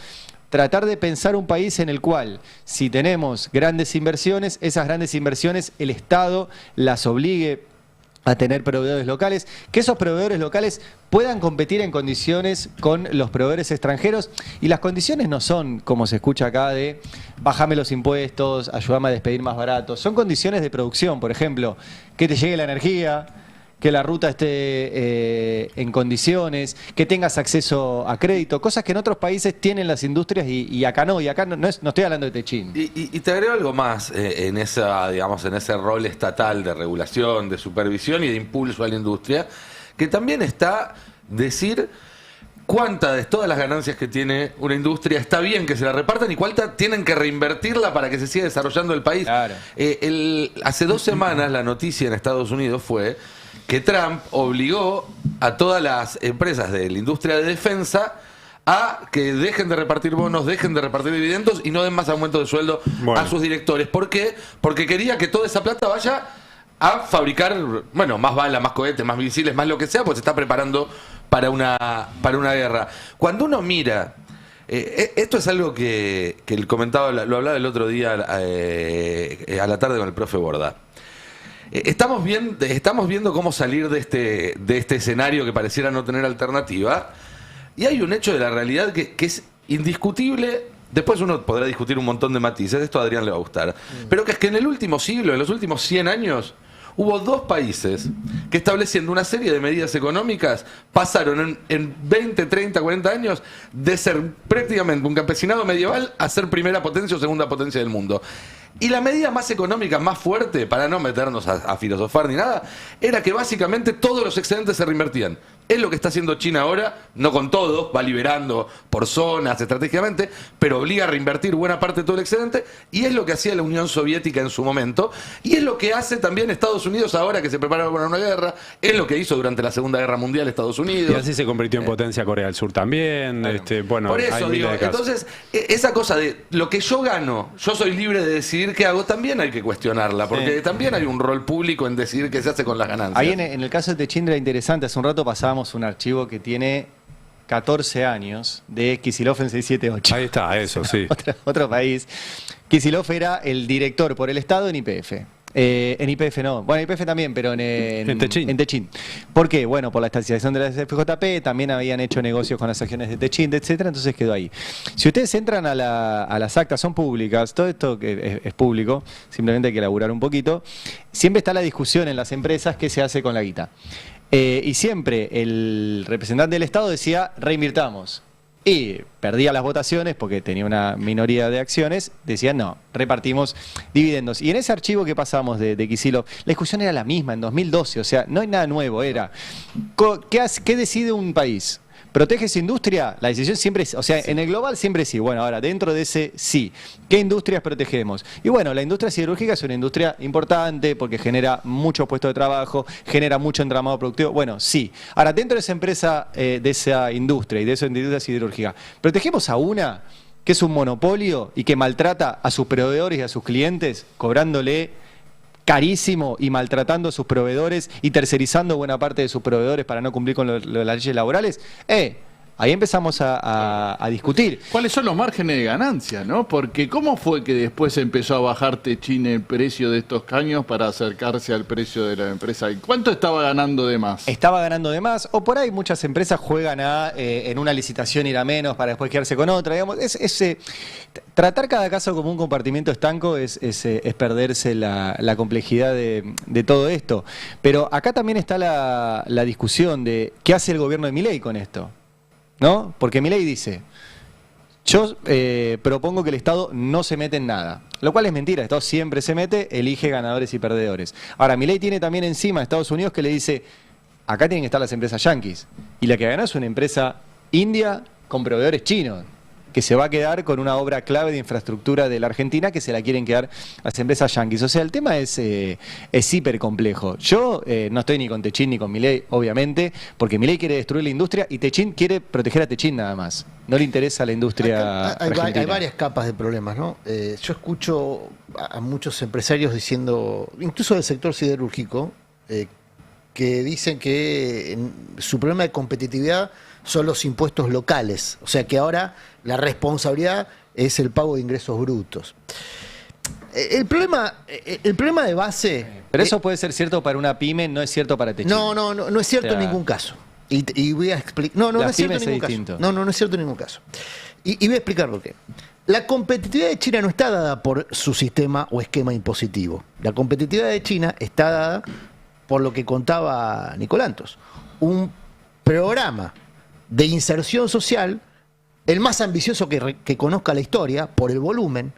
Speaker 7: tratar de pensar un país en el cual, si tenemos grandes inversiones, esas grandes inversiones el Estado las obligue a tener proveedores locales, que esos proveedores locales puedan competir en condiciones con los proveedores extranjeros, y las condiciones no son, como se escucha acá, de bajame los impuestos, ayúdame a despedir más barato, son condiciones de producción, por ejemplo, que te llegue la energía, que la ruta esté en condiciones, que tengas acceso a crédito, cosas que en otros países tienen las industrias y acá no, no estoy hablando de Techint.
Speaker 1: Y te agrego algo más en esa, digamos, en ese rol estatal de regulación, de supervisión y de impulso a la industria, que también está decir cuánta de todas las ganancias que tiene una industria está bien que se la repartan y cuánta tienen que reinvertirla para que se siga desarrollando el país.
Speaker 7: Claro.
Speaker 1: Hace 2 semanas la noticia en Estados Unidos fue que Trump obligó a todas las empresas de la industria de defensa a que dejen de repartir bonos, dejen de repartir dividendos y no den más aumento de sueldo
Speaker 4: Bueno.
Speaker 1: a sus directores. ¿Por qué? Porque quería que toda esa plata vaya a fabricar, bueno, más balas, más cohetes, más misiles, más lo que sea, pues se está preparando para una guerra. Cuando uno mira, esto es algo que lo hablaba el otro día a la tarde con el profe Borda. estamos viendo cómo salir de este escenario que pareciera no tener alternativa. Y hay un hecho de la realidad que es indiscutible. Después uno podrá discutir un montón de matices, esto a Adrián le va a gustar. Pero que es que en el último siglo, en los últimos 100 años, hubo 2 países que, estableciendo una serie de medidas económicas, pasaron en 20, 30, 40 años de ser prácticamente un campesinado medieval a ser primera potencia o segunda potencia del mundo. Y la medida más económica, más fuerte, para no meternos a filosofar ni nada, era que básicamente todos los excedentes se reinvertían. Es lo que está haciendo China ahora, no con todo, va liberando por zonas estratégicamente, pero obliga a reinvertir buena parte de todo el excedente, y es lo que hacía la Unión Soviética en su momento, y es lo que hace también Estados Unidos ahora que se prepara para una guerra, es lo que hizo durante la Segunda Guerra Mundial Estados Unidos.
Speaker 4: Y así se convirtió en potencia Corea del Sur también. Bueno,
Speaker 1: por eso
Speaker 4: hay
Speaker 1: digo,
Speaker 4: miles de casos.
Speaker 1: entonces, esa cosa de lo que yo gano, yo soy libre de decidir qué hago, también hay que cuestionarla, porque también hay un rol público en decidir qué se hace con las ganancias.
Speaker 7: Ahí en el caso de Techindra era interesante, hace un rato pasábamos un archivo que tiene 14 años de Kicillof en 678.
Speaker 4: Ahí está, eso, sí.
Speaker 7: Otro país. Kicillof era el director por el Estado en YPF. En YPF no, bueno, YPF también, pero en Techint. ¿Por qué? Bueno, por la estatización de la FJP, también habían hecho negocios con las acciones de Techint, etcétera, entonces quedó ahí. Si ustedes entran a las actas, son públicas, todo esto que es público, simplemente hay que elaborar un poquito, siempre está la discusión en las empresas qué se hace con la guita. Y siempre el representante del Estado decía, reinvirtamos. Y perdía las votaciones porque tenía una minoría de acciones, decían no, repartimos dividendos. Y en ese archivo que pasamos de Kicillof, la discusión era la misma en 2012, o sea, no hay nada nuevo, era ¿qué decide un país? ¿Protege su industria? La decisión siempre es, o sea, en el global siempre sí. Bueno, ahora, dentro de ese sí, ¿qué industrias protegemos? Y bueno, la industria siderúrgica es una industria importante porque genera muchos puestos de trabajo, genera mucho entramado productivo. Bueno, sí. Ahora, dentro de esa empresa, de esa industria y de esa industria siderúrgica, ¿protegemos a una que es un monopolio y que maltrata a sus proveedores y a sus clientes, cobrándole carísimo y maltratando a sus proveedores y tercerizando buena parte de sus proveedores para no cumplir con las leyes laborales? Ahí empezamos a discutir.
Speaker 3: ¿Cuáles son los márgenes de ganancia, no? Porque ¿cómo fue que después empezó a bajar Techint el precio de estos caños para acercarse al precio de la empresa? ¿Y cuánto estaba ganando de más?
Speaker 7: Estaba ganando de más, o por ahí muchas empresas juegan en una licitación ir a menos para después quedarse con otra. Digamos, tratar cada caso como un compartimiento estanco es perderse la complejidad de todo esto. Pero acá también está la discusión de qué hace el gobierno de Milei con esto, ¿no? Porque Milei dice, yo propongo que el Estado no se mete en nada, lo cual es mentira. El Estado siempre se mete, elige ganadores y perdedores. Ahora, Milei tiene también encima a Estados Unidos que le dice, acá tienen que estar las empresas yanquis, y la que gana es una empresa india con proveedores chinos, que se va a quedar con una obra clave de infraestructura de la Argentina que se la quieren quedar las empresas yanquis. O sea, el tema es hiper complejo. Yo no estoy ni con Techint ni con Milei, obviamente, porque Milei quiere destruir la industria y Techint quiere proteger a Techint nada más. No le interesa la industria argentina.
Speaker 6: Hay varias capas de problemas, ¿no? Yo escucho a muchos empresarios diciendo, incluso del sector siderúrgico, que dicen que su problema de competitividad son los impuestos locales. O sea que ahora la responsabilidad es el pago de ingresos brutos. El problema de base...
Speaker 7: Pero eso puede ser cierto para una pyme, no es cierto para Techint.
Speaker 6: No es cierto en ningún caso. Y voy a explicar... No es cierto en ningún caso. No es cierto en ningún caso. Y voy a explicar por qué. La competitividad de China no está dada por su sistema o esquema impositivo. La competitividad de China está dada por lo que contaba Nicolantos. Un programa de inserción social, el más ambicioso que conozca la historia, por el volumen,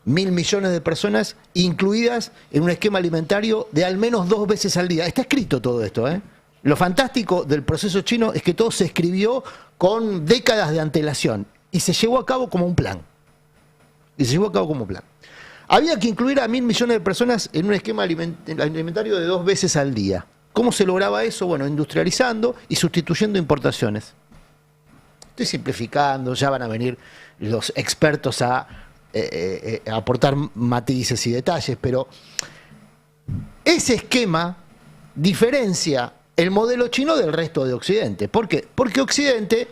Speaker 6: 1.000 millones de personas incluidas en un esquema alimentario de al menos 2 veces al día. Está escrito todo esto, ¿eh? Lo fantástico del proceso chino es que todo se escribió con décadas de antelación y se llevó a cabo como un plan. Había que incluir a 1.000 millones de personas en un esquema alimentario de 2 veces al día. ¿Cómo se lograba eso? Bueno, industrializando y sustituyendo importaciones. Estoy simplificando, ya van a venir los expertos a aportar matices y detalles, pero ese esquema diferencia el modelo chino del resto de Occidente. ¿Por qué? Porque Occidente,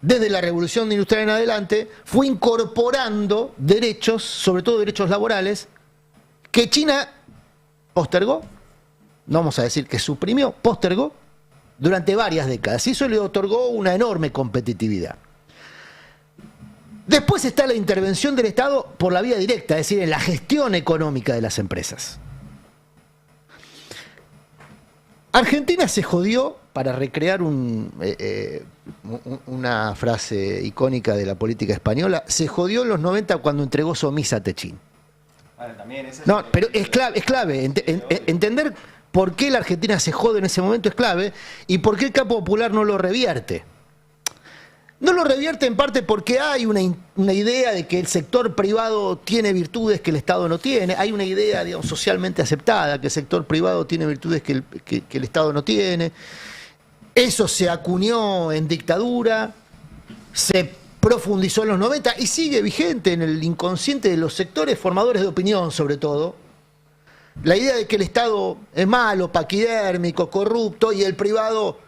Speaker 6: desde la Revolución Industrial en adelante, fue incorporando derechos, sobre todo derechos laborales, que China postergó, no vamos a decir que suprimió, postergó durante varias décadas. Y eso le otorgó una enorme competitividad. Después está la intervención del Estado por la vía directa, es decir, en la gestión económica de las empresas. Argentina se jodió, para recrear una frase icónica de la política española, se jodió en los 90 cuando entregó Somisa a Techín. No, pero es clave entender por qué la Argentina se jode en ese momento, es clave, y por qué el campo popular no lo revierte. No lo revierte en parte porque hay una idea de que el sector privado tiene virtudes que el Estado no tiene. Hay una idea, digamos, socialmente aceptada que el sector privado tiene virtudes que el Estado no tiene. Eso se acuñó en dictadura, se profundizó en los 90 y sigue vigente en el inconsciente de los sectores formadores de opinión, sobre todo. La idea de que el Estado es malo, paquidérmico, corrupto, y el privado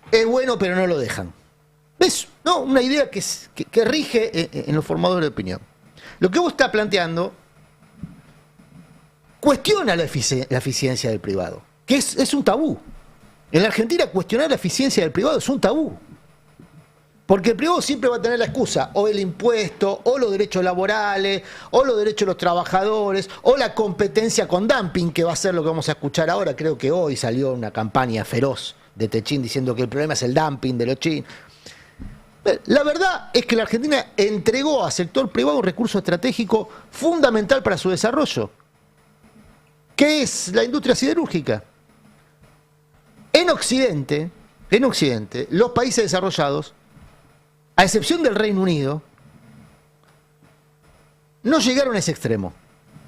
Speaker 6: es bueno pero no lo dejan. ¿Ves? No, una idea que rige en los formadores de opinión. Lo que vos estás planteando cuestiona la eficiencia del privado, que es un tabú. En la Argentina cuestionar la eficiencia del privado es un tabú. Porque el privado siempre va a tener la excusa, o el impuesto, o los derechos laborales, o los derechos de los trabajadores, o la competencia con dumping, que va a ser lo que vamos a escuchar ahora. Creo que hoy salió una campaña feroz de Techín diciendo que el problema es el dumping de los chinos. La verdad es que la Argentina entregó al sector privado un recurso estratégico fundamental para su desarrollo, que es la industria siderúrgica. En Occidente, los países desarrollados, a excepción del Reino Unido, no llegaron a ese extremo.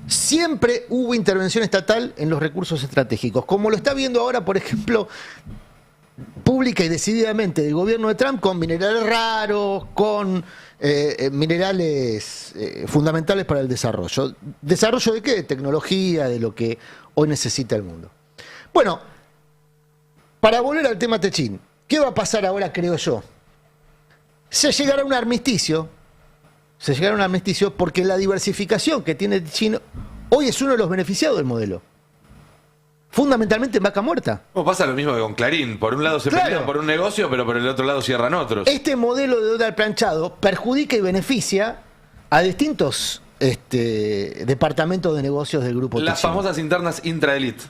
Speaker 6: Siempre hubo intervención estatal en los recursos estratégicos, como lo está viendo ahora, por ejemplo, pública y decididamente del gobierno de Trump, con minerales raros, con minerales fundamentales para el desarrollo. ¿Desarrollo de qué? De tecnología, de lo que hoy necesita el mundo. Bueno, para volver al tema Techín, ¿qué va a pasar ahora, creo yo? Se llegará a un armisticio, porque la diversificación que tiene Techín hoy es uno de los beneficiados del modelo. Fundamentalmente en vaca muerta.
Speaker 1: Pasa lo mismo que con Clarín. Por un lado se pelean por un negocio, pero por el otro lado cierran otros.
Speaker 6: Este modelo de dólar planchado perjudica y beneficia a distintos departamentos de negocios del grupo
Speaker 1: Las
Speaker 6: Techín.
Speaker 1: famosas internas intraelite.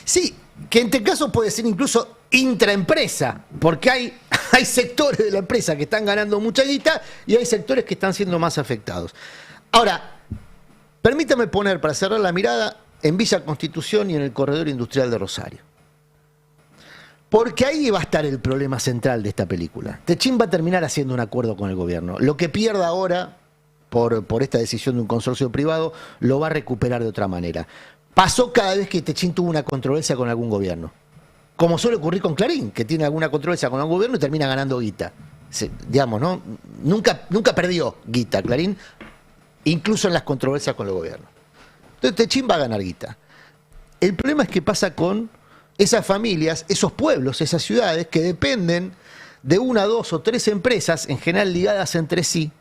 Speaker 6: Sí, que en este caso puede ser incluso intraempresa, porque hay sectores de la empresa que están ganando mucha guita y hay sectores que están siendo más afectados. Ahora, permítame poner, para cerrar la mirada, en Villa Constitución y en el corredor industrial de Rosario. Porque ahí va a estar el problema central de esta película. Techín va a terminar haciendo un acuerdo con el gobierno. Lo que pierda ahora, por esta decisión de un consorcio privado, lo va a recuperar de otra manera. Pasó cada vez que Techín tuvo una controversia con algún gobierno. Como suele ocurrir con Clarín, que tiene alguna controversia con algún gobierno y termina ganando guita. Digamos, ¿no? Nunca perdió guita Clarín, incluso en las controversias con los gobiernos. Entonces Techín va a ganar guita. El problema es que pasa con esas familias, esos pueblos, esas ciudades que dependen de una, dos o tres empresas, en general ligadas entre sí,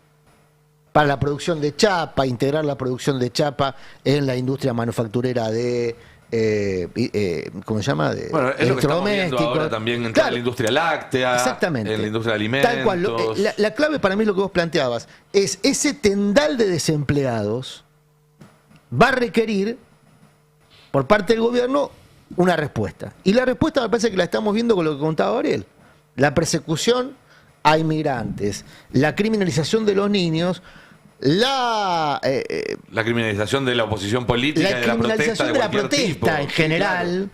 Speaker 6: para la producción de chapa, integrar la producción de chapa en la industria manufacturera de ¿cómo se llama? De
Speaker 1: bueno, es lo que estamos viendo ahora también en toda la industria láctea,
Speaker 6: exactamente,
Speaker 1: en la industria de alimentos.
Speaker 6: Tal cual. La clave para mí es lo que vos planteabas, es ese tendal de desempleados va a requerir por parte del gobierno una respuesta. Y la respuesta me parece que la estamos viendo con lo que contaba Ariel. La persecución a inmigrantes, la criminalización de los niños, la
Speaker 1: criminalización de la oposición política,
Speaker 6: la criminalización de la protesta en general,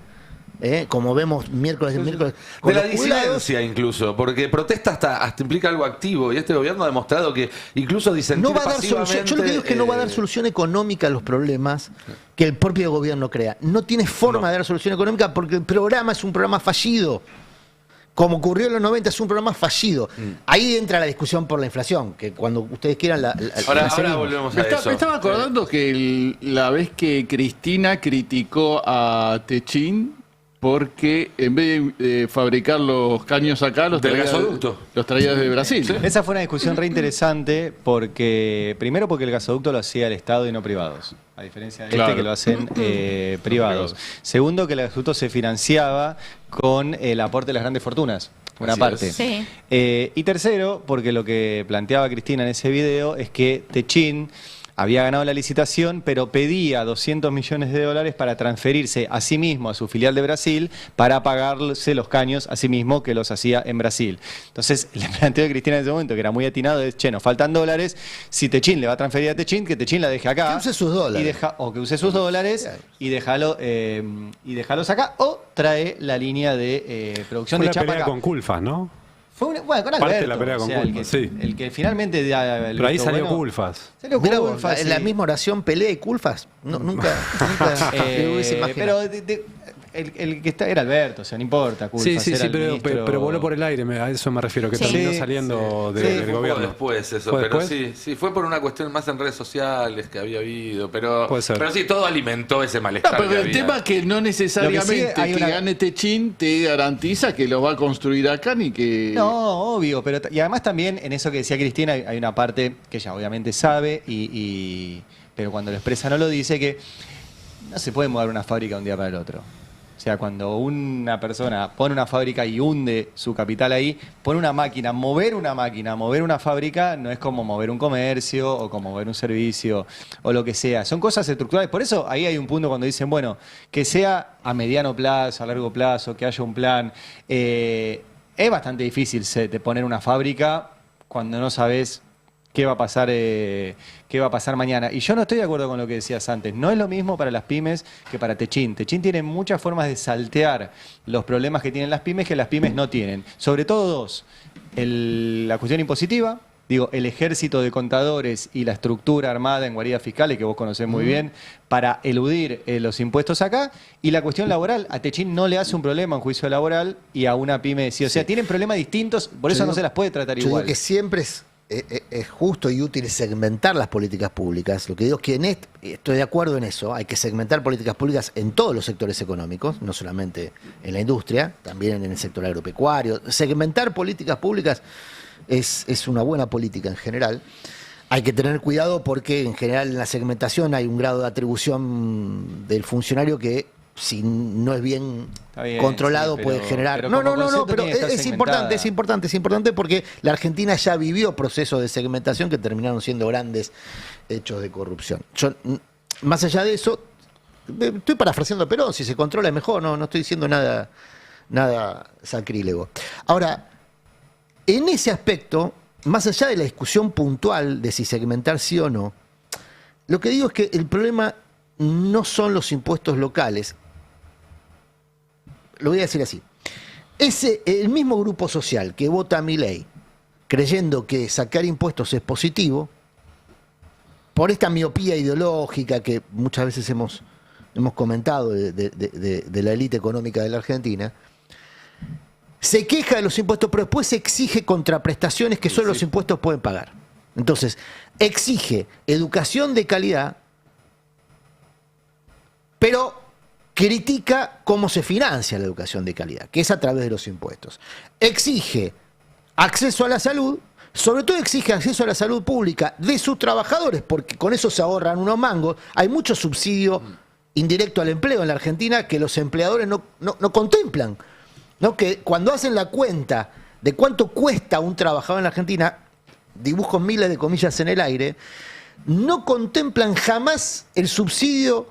Speaker 6: como vemos miércoles
Speaker 1: de la disidencia incluso, porque protesta hasta implica algo activo, y este gobierno ha demostrado que incluso disentir
Speaker 6: no va a dar solución. Yo lo que digo es que no va a dar solución económica a los problemas que el propio gobierno crea. No tiene forma de dar solución económica porque el programa es un programa fallido. Como ocurrió en los 90, es un programa fallido. Ahí entra la discusión por la inflación, que cuando ustedes quieran
Speaker 1: ahora volvemos a eso.
Speaker 3: Me estaba acordando que la vez que Cristina criticó a Techín porque en vez de fabricar los caños acá, los
Speaker 1: Del
Speaker 3: traía,
Speaker 1: gasoducto.
Speaker 3: los traía desde Brasil.
Speaker 7: Esa fue una discusión re interesante porque, primero porque el gasoducto lo hacía el Estado y no privados, a diferencia de
Speaker 3: Claro.
Speaker 7: que lo hacen privados. Segundo, que el gasoducto se financiaba con el aporte de las grandes fortunas, una
Speaker 1: Así
Speaker 7: parte.
Speaker 1: es.
Speaker 2: Sí.
Speaker 7: Y tercero, porque lo que planteaba Cristina en ese video es que Techin había ganado la licitación, pero pedía $200 millones para transferirse a sí mismo a su filial de Brasil para pagarse los caños a sí mismo que los hacía en Brasil. Entonces, el planteo de Cristina en ese momento, que era muy atinado, es, che, nos faltan dólares, si Techin le va a transferir a Techin, que Techin la deje acá.
Speaker 6: Que use sus dólares.
Speaker 7: O que use sus dólares y déjalos acá, o trae la línea de producción
Speaker 4: Fue
Speaker 7: de
Speaker 4: la
Speaker 7: chapa
Speaker 4: pelea
Speaker 7: acá.
Speaker 4: con Culfas, ¿no?
Speaker 7: Bueno, con
Speaker 4: Parte de
Speaker 7: Alberto,
Speaker 4: la pelea con
Speaker 7: el que,
Speaker 4: Culfas, sí.
Speaker 7: el que finalmente da el
Speaker 4: Pero ahí
Speaker 7: visto
Speaker 4: salió
Speaker 7: bueno.
Speaker 4: Culfas.
Speaker 7: Salió
Speaker 6: Mirá vos,
Speaker 7: Culfas,
Speaker 6: en la
Speaker 7: sí.
Speaker 6: misma oración pelea y culfas. No, nunca me hubiese imaginado.
Speaker 7: Pero el que está era Alberto, o sea, no importa. Culfas,
Speaker 4: Sí,
Speaker 7: era el
Speaker 4: pero
Speaker 7: ministro.
Speaker 4: voló por el aire, a eso me refiero, que
Speaker 2: Sí.
Speaker 4: terminó
Speaker 7: Sí,
Speaker 4: saliendo
Speaker 7: sí.
Speaker 4: del
Speaker 7: Sí,
Speaker 1: Fue un poco
Speaker 4: gobierno.
Speaker 1: después eso,
Speaker 4: ¿Fue
Speaker 1: pero
Speaker 4: después?
Speaker 1: sí, fue por una cuestión más en redes sociales que había habido, pero
Speaker 4: Puede ser.
Speaker 1: sí, todo alimentó ese
Speaker 3: No,
Speaker 1: malestar.
Speaker 3: pero
Speaker 1: que
Speaker 3: el
Speaker 1: había.
Speaker 3: tema es que no necesariamente
Speaker 7: Lo que sí, hay
Speaker 3: que
Speaker 7: una-
Speaker 3: gane Techin te garantiza que los va a construir acá ni que...
Speaker 7: No, obvio, pero y además también en eso que decía Cristina hay una parte que ella obviamente sabe, pero cuando lo expresa no lo dice, que no se puede mudar una fábrica de un día para el otro. O sea, cuando una persona pone una fábrica y hunde su capital ahí, pone una máquina, mover una fábrica no es como mover un comercio o como mover un servicio o lo que sea. Son cosas estructurales. Por eso ahí hay un punto cuando dicen, bueno, que sea a mediano plazo, a largo plazo, que haya un plan. Es bastante difícil de poner una fábrica cuando no sabes qué va a pasar mañana. Y yo no estoy de acuerdo con lo que decías antes. No es lo mismo para las pymes que para Techin. Techin tiene muchas formas de saltear los problemas que tienen las pymes que las pymes no tienen. Sobre todo dos. La cuestión impositiva. Digo, el ejército de contadores y la estructura armada en guaridas fiscales, que vos conocés muy bien, para eludir los impuestos acá. Y la cuestión laboral. A Techin no le hace un problema un juicio laboral y a una pyme sí. O sea, tienen problemas distintos, por eso
Speaker 6: Yo
Speaker 7: no
Speaker 6: digo-
Speaker 7: se las puede tratar
Speaker 6: Yo
Speaker 7: igual.
Speaker 6: digo que siempre es justo y útil segmentar las políticas públicas. Lo que digo es que estoy de acuerdo en eso. Hay que segmentar políticas públicas en todos los sectores económicos, no solamente en la industria, también en el sector agropecuario. Segmentar políticas públicas es una buena política en general. Hay que tener cuidado porque en general en la segmentación hay un grado de atribución del funcionario que si no es bien
Speaker 7: Está bien,
Speaker 6: controlado
Speaker 7: sí,
Speaker 6: puede
Speaker 7: pero-
Speaker 6: generar...
Speaker 7: pero
Speaker 6: No,
Speaker 7: como
Speaker 6: no,
Speaker 7: concepto
Speaker 6: pero
Speaker 7: tiene que estar
Speaker 6: es importante porque la Argentina ya vivió procesos de segmentación que terminaron siendo grandes hechos de corrupción. Yo, más allá de eso, estoy parafraseando a Perón, si se controla es mejor, no estoy diciendo nada sacrílego. Ahora, en ese aspecto, más allá de la discusión puntual de si segmentar sí o no, lo que digo es que el problema no son los impuestos locales. Lo voy a decir así. El mismo grupo social que vota a Milei, creyendo que sacar impuestos es positivo, por esta miopía ideológica que muchas veces hemos comentado de la élite económica de la Argentina, se queja de los impuestos, pero después exige contraprestaciones que solo los impuestos pueden pagar. Entonces, exige educación de calidad, pero critica cómo se financia la educación de calidad, que es a través de los impuestos. Exige acceso a la salud, sobre todo exige acceso a la salud pública de sus trabajadores, porque con eso se ahorran unos mangos. Hay mucho subsidio indirecto al empleo en la Argentina que los empleadores no contemplan. ¿No? Que cuando hacen la cuenta de cuánto cuesta un trabajador en la Argentina, dibujo miles de comillas en el aire, no contemplan jamás el subsidio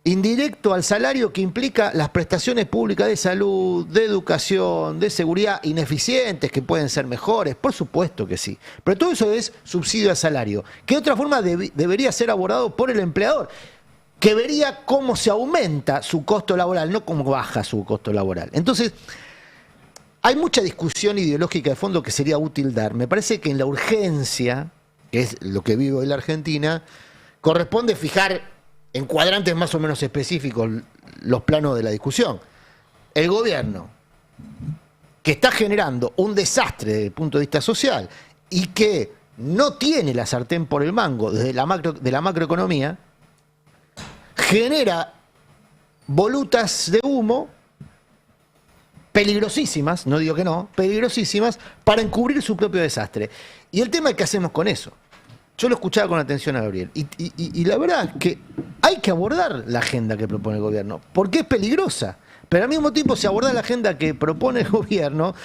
Speaker 6: indirecto al salario que implica las prestaciones públicas de salud, de educación, de seguridad, ineficientes, que pueden ser mejores, por supuesto que sí. Pero todo eso es subsidio al salario, que de otra forma debería ser abordado por el empleador, que vería cómo se aumenta su costo laboral, no cómo baja su costo laboral. Entonces, hay mucha discusión ideológica de fondo que sería útil dar. Me parece que en la urgencia, que es lo que vive hoy la Argentina, corresponde fijar en cuadrantes más o menos específicos los planos de la discusión. El gobierno, que está generando un desastre desde el punto de vista social y que no tiene la sartén por el mango desde de la macroeconomía, genera volutas de humo peligrosísimas, no digo que no, peligrosísimas, para encubrir su propio desastre. Y el tema es qué hacemos con eso. Yo lo escuchaba con atención a Gabriel. Y la verdad es que hay que abordar la agenda que propone el gobierno, porque es peligrosa. Pero al mismo tiempo, si abordás la agenda que propone el gobierno,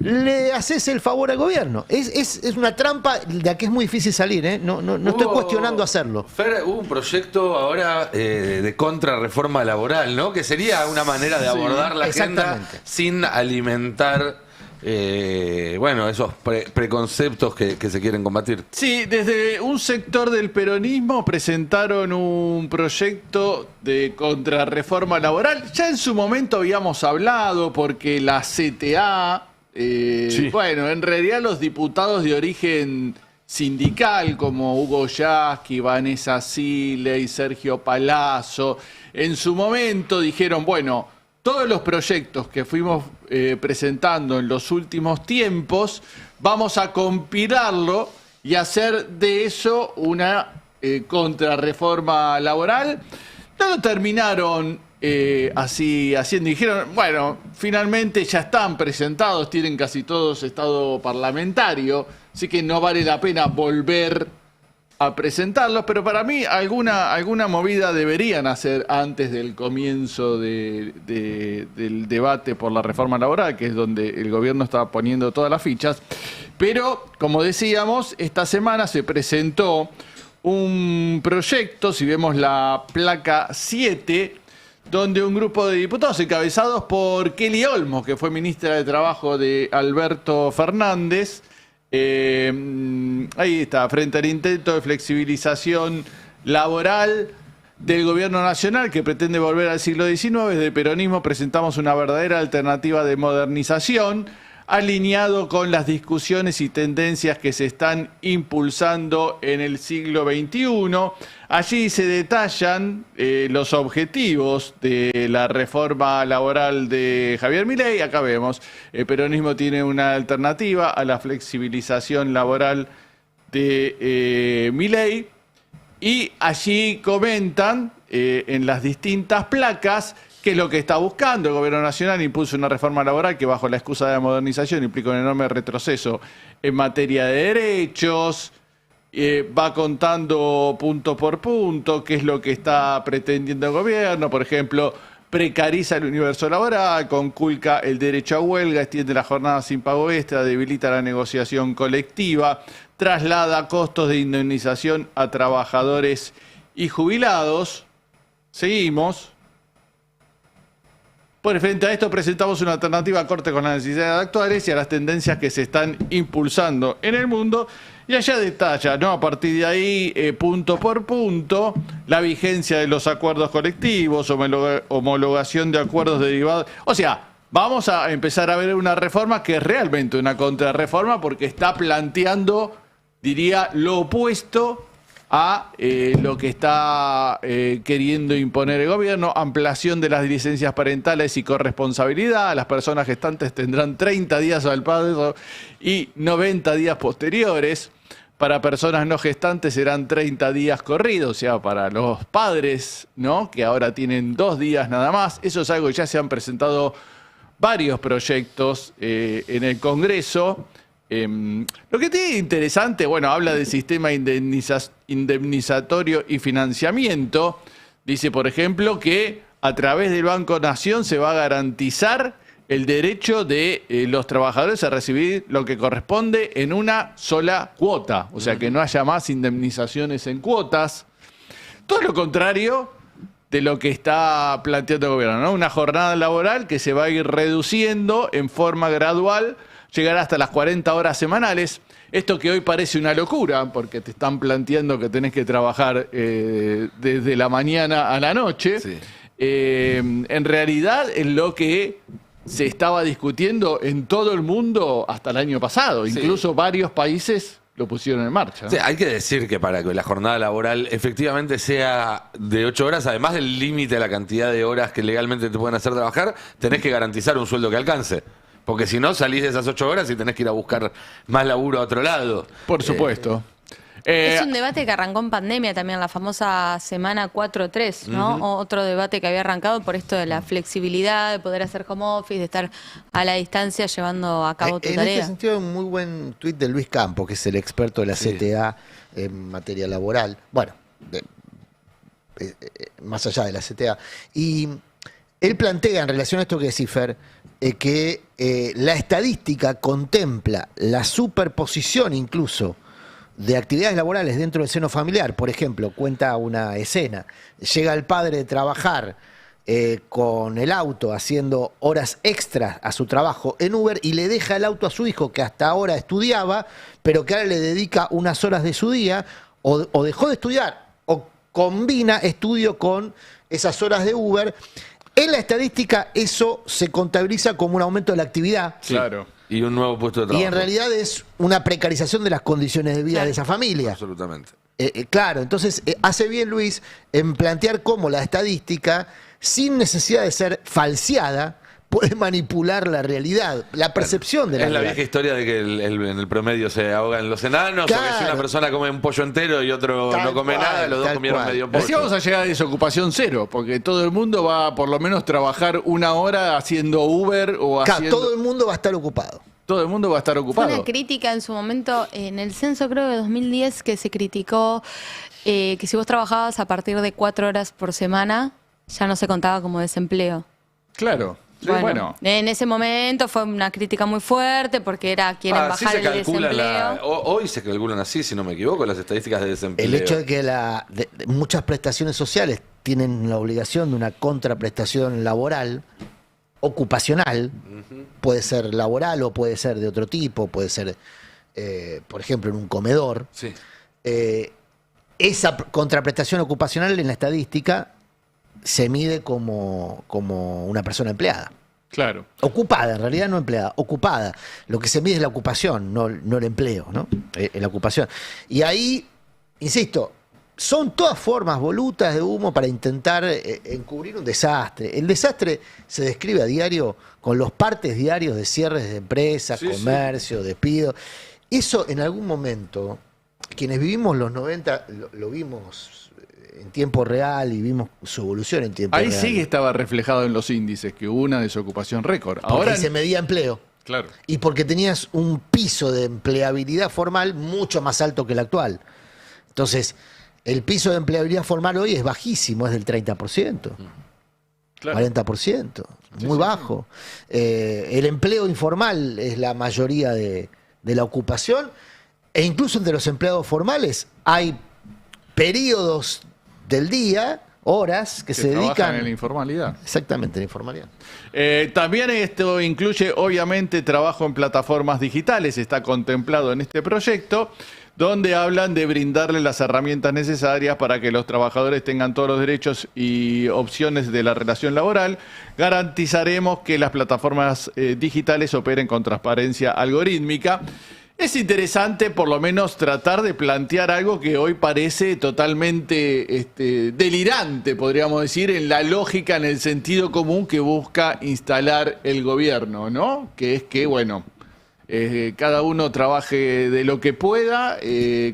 Speaker 6: le haces el favor al gobierno. Es una trampa de la que es muy difícil salir, ¿eh? No estoy cuestionando hacerlo.
Speaker 1: Fer, hubo un proyecto ahora de contrarreforma laboral, ¿no? Que sería una manera de abordar la agenda sin alimentar esos preconceptos que se quieren combatir.
Speaker 3: Sí, desde un sector del peronismo presentaron un proyecto de contrarreforma laboral. Ya en su momento habíamos hablado porque la CTA, en realidad los diputados de origen sindical como Hugo Yasky, Vanessa Sile y Sergio Palazzo, en su momento dijeron, bueno, todos los proyectos que fuimos presentando en los últimos tiempos, vamos a compilarlo y hacer de eso una contrarreforma laboral. No lo terminaron así haciendo. Dijeron, bueno, finalmente ya están presentados, tienen casi todos estado parlamentario, así que no vale la pena volver a presentarlos, pero para mí alguna movida deberían hacer antes del comienzo del debate por la reforma laboral, que es donde el gobierno está poniendo todas las fichas. Pero, como decíamos, esta semana se presentó un proyecto, si vemos la placa 7, donde un grupo de diputados encabezados por Kelly Olmos, que fue ministra de Trabajo de Alberto Fernández, ahí está, frente al intento de flexibilización laboral del gobierno nacional que pretende volver al siglo XIX, desde el peronismo presentamos una verdadera alternativa de modernización, alineado con las discusiones y tendencias que se están impulsando en el siglo XXI. Allí se detallan los objetivos de la reforma laboral de Javier Milei. Acá vemos, el peronismo tiene una alternativa a la flexibilización laboral de Milei. Y allí comentan en las distintas placas qué es lo que está buscando. El gobierno nacional impulsa una reforma laboral que bajo la excusa de la modernización implica un enorme retroceso en materia de derechos. Va contando punto por punto qué es lo que está pretendiendo el gobierno. Por ejemplo, precariza el universo laboral, conculca el derecho a huelga, extiende la jornada sin pago extra, debilita la negociación colectiva, traslada costos de indemnización a trabajadores y jubilados. Seguimos. Por frente a esto presentamos una alternativa acorde con las necesidades actuales y a las tendencias que se están impulsando en el mundo. Y allá detalla, ¿no? A partir de ahí, punto por punto, la vigencia de los acuerdos colectivos, homologación de acuerdos derivados. O sea, vamos a empezar a ver una reforma que es realmente una contrarreforma porque está planteando, diría, lo opuesto a lo que está queriendo imponer el gobierno, ampliación de las licencias parentales y corresponsabilidad. Las personas gestantes tendrán 30 días al parto y 90 días posteriores. Para personas no gestantes serán 30 días corridos, o sea, para los padres, ¿no?, que ahora tienen 2 días nada más. Eso es algo que ya se han presentado varios proyectos en el Congreso. Lo que tiene interesante, bueno, habla del sistema indemnizatorio y financiamiento. Dice, por ejemplo, que a través del Banco Nación se va a garantizar el derecho de los trabajadores a recibir lo que corresponde en una sola cuota. O sea, que no haya más indemnizaciones en cuotas. Todo lo contrario de lo que está planteando el gobierno, ¿no? Una jornada laboral que se va a ir reduciendo en forma gradual, llegar hasta las 40 horas semanales. Esto que hoy parece una locura, porque te están planteando que tenés que trabajar desde la mañana a la noche, sí. En realidad es lo que se estaba discutiendo en todo el mundo hasta el año pasado. Sí. Incluso varios países lo pusieron en marcha, ¿no? Sí,
Speaker 1: hay que decir que para que la jornada laboral efectivamente sea de 8 horas, además del límite a la cantidad de horas que legalmente te pueden hacer trabajar, tenés que garantizar un sueldo que alcance. Porque si no, salís de esas 8 horas y tenés que ir a buscar más laburo a otro lado.
Speaker 3: Por supuesto.
Speaker 2: Es un debate que arrancó en pandemia también, la famosa semana 4-3, ¿no? Otro debate que había arrancado por esto de la flexibilidad, de poder hacer home office, de estar a la distancia llevando a cabo tu
Speaker 6: En
Speaker 2: tarea.
Speaker 6: este sentido, un muy buen tuit de Luis Campos, que es el experto de la CTA en materia laboral. Bueno, más allá de la CTA. Y él plantea en relación a esto que decís, Fer, que la estadística contempla la superposición incluso de actividades laborales dentro del seno familiar. Por ejemplo, cuenta una escena, llega el padre de trabajar con el auto haciendo horas extras a su trabajo en Uber y le deja el auto a su hijo que hasta ahora estudiaba, pero que ahora le dedica unas horas de su día, o dejó de estudiar, o combina estudio con esas horas de Uber. En la estadística eso se contabiliza como un aumento de la actividad.
Speaker 3: Claro.
Speaker 1: Y un nuevo puesto de trabajo.
Speaker 6: Y en realidad es una precarización de las condiciones de vida de esa familia.
Speaker 1: Absolutamente.
Speaker 6: Claro, entonces hace bien Luis en plantear cómo la estadística, sin necesidad de ser falseada, puede manipular la realidad, la percepción de la
Speaker 1: Es la
Speaker 6: realidad.
Speaker 1: vieja historia de que en el promedio se ahogan los enanos, o que si
Speaker 6: Claro.
Speaker 1: una persona come un pollo entero y otro
Speaker 6: Tal
Speaker 1: no come
Speaker 6: cual,
Speaker 1: nada, los dos
Speaker 6: tal
Speaker 1: comieron
Speaker 6: cual.
Speaker 1: medio
Speaker 3: Así
Speaker 1: pollo.
Speaker 3: vamos a llegar a desocupación cero, porque todo el mundo va a por lo menos trabajar una hora haciendo Uber o
Speaker 6: Claro,
Speaker 3: haciendo...
Speaker 6: todo el mundo va a estar ocupado.
Speaker 3: Todo el mundo va a estar
Speaker 2: Fue
Speaker 3: ocupado.
Speaker 2: una crítica en su momento, en el censo creo de 2010, que se criticó que si vos trabajabas a partir de 4 horas por semana, ya no se contaba como desempleo.
Speaker 3: Claro. Sí, bueno.
Speaker 2: En ese momento fue una crítica muy fuerte porque quieren
Speaker 1: Así
Speaker 2: bajar
Speaker 1: se
Speaker 2: el
Speaker 1: calcula
Speaker 2: desempleo.
Speaker 1: hoy se calculan así, si no me equivoco, las estadísticas de desempleo.
Speaker 6: El hecho de que muchas prestaciones sociales tienen la obligación de una contraprestación laboral, ocupacional, puede ser laboral o puede ser de otro tipo, puede ser, por ejemplo, en un comedor.
Speaker 1: Sí.
Speaker 6: Esa contraprestación ocupacional en la estadística se mide como una persona empleada.
Speaker 3: Claro.
Speaker 6: Ocupada, en realidad no empleada, ocupada. Lo que se mide es la ocupación, no el empleo, ¿no? La ocupación. Y ahí, insisto, son todas formas volutas de humo para intentar encubrir un desastre. El desastre se describe a diario con los partes diarios de cierres de empresas, comercio, despidos. Eso en algún momento, quienes vivimos los 90, lo vimos en tiempo real y vimos su evolución en tiempo
Speaker 3: Ahí
Speaker 6: real.
Speaker 3: sí que estaba reflejado en los índices que hubo una desocupación récord.
Speaker 6: Porque
Speaker 3: Ahora
Speaker 6: ahí se medía empleo.
Speaker 3: Claro.
Speaker 6: Y porque tenías un piso de empleabilidad formal mucho más alto que el actual. Entonces, el piso de empleabilidad formal hoy es bajísimo, es del 30%,
Speaker 3: Claro.
Speaker 6: 40%, muy bajo. El empleo informal es la mayoría de la ocupación, e incluso entre los empleados formales hay periodos del día, horas, que se
Speaker 3: trabajan
Speaker 6: dedican
Speaker 3: en la informalidad.
Speaker 6: exactamente a la informalidad.
Speaker 3: También esto incluye, obviamente, trabajo en plataformas digitales, está contemplado en este proyecto, donde hablan de brindarle las herramientas necesarias para que los trabajadores tengan todos los derechos y opciones de la relación laboral. Garantizaremos que las plataformas digitales operen con transparencia algorítmica. Es interesante, por lo menos, tratar de plantear algo que hoy parece totalmente delirante, podríamos decir, en la lógica, en el sentido común que busca instalar el gobierno, ¿no? Que es que, bueno, cada uno trabaje de lo que pueda,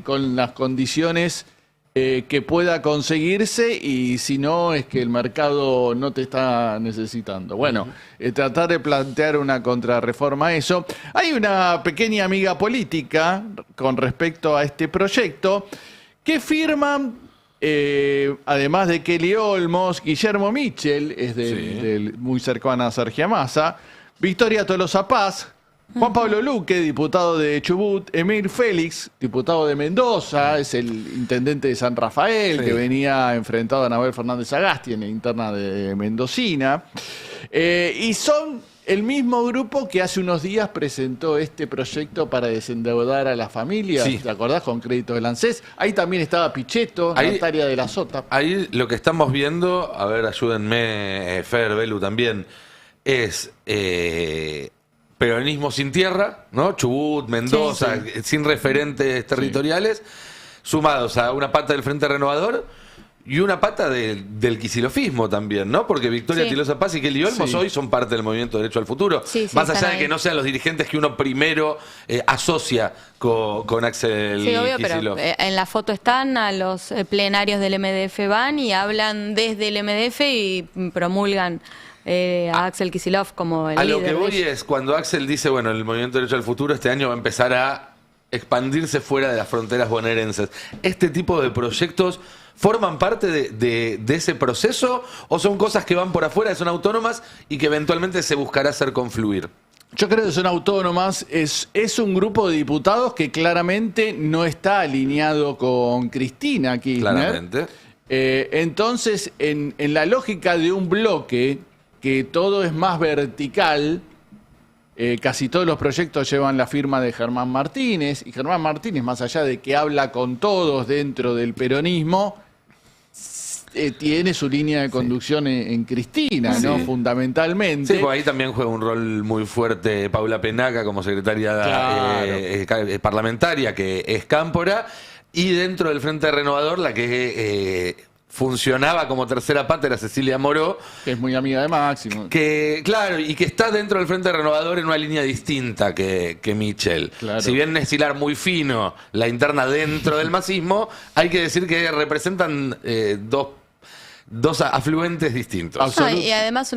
Speaker 3: con las condiciones que pueda conseguirse, y si no, es que el mercado no te está necesitando. Bueno, tratar de plantear una contrarreforma a eso. Hay una pequeña amiga política con respecto a este proyecto que firman, además de Kelly Olmos, Guillermo Michel, es muy cercana a Sergio Massa, Victoria Tolosa Paz, Juan Pablo Luque, diputado de Chubut, Emir Félix, diputado de Mendoza, es el intendente de San Rafael, que venía enfrentado a Anabel Fernández Agasti en la interna de Mendocina. Y son el mismo grupo que hace unos días presentó este proyecto para desendeudar a las familias.
Speaker 1: Sí.
Speaker 3: ¿Te acordás? Con crédito del ANSES. Ahí también estaba Pichetto,
Speaker 1: Ahí-
Speaker 3: Natalia de la Sota.
Speaker 1: Ahí lo que estamos viendo, a ver, ayúdenme, Fer, Belu también, es peronismo sin tierra, ¿no? Chubut, Mendoza, sin referentes territoriales, sumados a una pata del Frente Renovador y una pata del quisilofismo también, ¿no? Porque Victoria
Speaker 2: Sí.
Speaker 1: Tilosa Paz y Kelly Olmos
Speaker 3: Sí.
Speaker 1: hoy son parte del movimiento Derecho al Futuro.
Speaker 2: Sí, sí,
Speaker 1: Más allá
Speaker 2: están
Speaker 1: de
Speaker 2: ahí.
Speaker 1: que no sean los dirigentes que uno primero asocia con Axel
Speaker 2: Sí, obvio, pero
Speaker 1: Kicillof.
Speaker 2: en la foto están, a los plenarios del MDF van y hablan desde el MDF y promulgan a Axel Kicillof como el
Speaker 1: A
Speaker 2: líder.
Speaker 1: lo que
Speaker 2: de
Speaker 1: voy
Speaker 2: ellos.
Speaker 1: es, cuando Axel dice, bueno, el movimiento Derecho al Futuro este año va a empezar a expandirse fuera de las fronteras bonaerenses. ¿Este tipo de proyectos forman parte de ese proceso o son cosas que van por afuera, son autónomas y que eventualmente se buscará hacer confluir?
Speaker 3: Yo creo que son autónomas. Es un grupo de diputados que claramente no está alineado con Cristina Kirchner.
Speaker 1: Claramente.
Speaker 3: Entonces, en la lógica de un bloque, que todo es más vertical, casi todos los proyectos llevan la firma de Germán Martínez, y Germán Martínez, más allá de que habla con todos dentro del peronismo, tiene su línea de conducción en Cristina, ¿no?
Speaker 1: Sí.
Speaker 3: Fundamentalmente.
Speaker 1: Sí, pues ahí también juega un rol muy fuerte Paula Penaca como secretaria parlamentaria, que es cámpora, y dentro del Frente Renovador la que funcionaba como tercera pata era Cecilia Moró,
Speaker 3: Que es muy amiga de Máximo.
Speaker 1: que, claro, y que está dentro del Frente Renovador en una línea distinta que Michel.
Speaker 3: Claro.
Speaker 1: Si bien es hilar muy fino la interna dentro del masismo, hay que decir que representan dos afluentes distintos.
Speaker 2: No, y además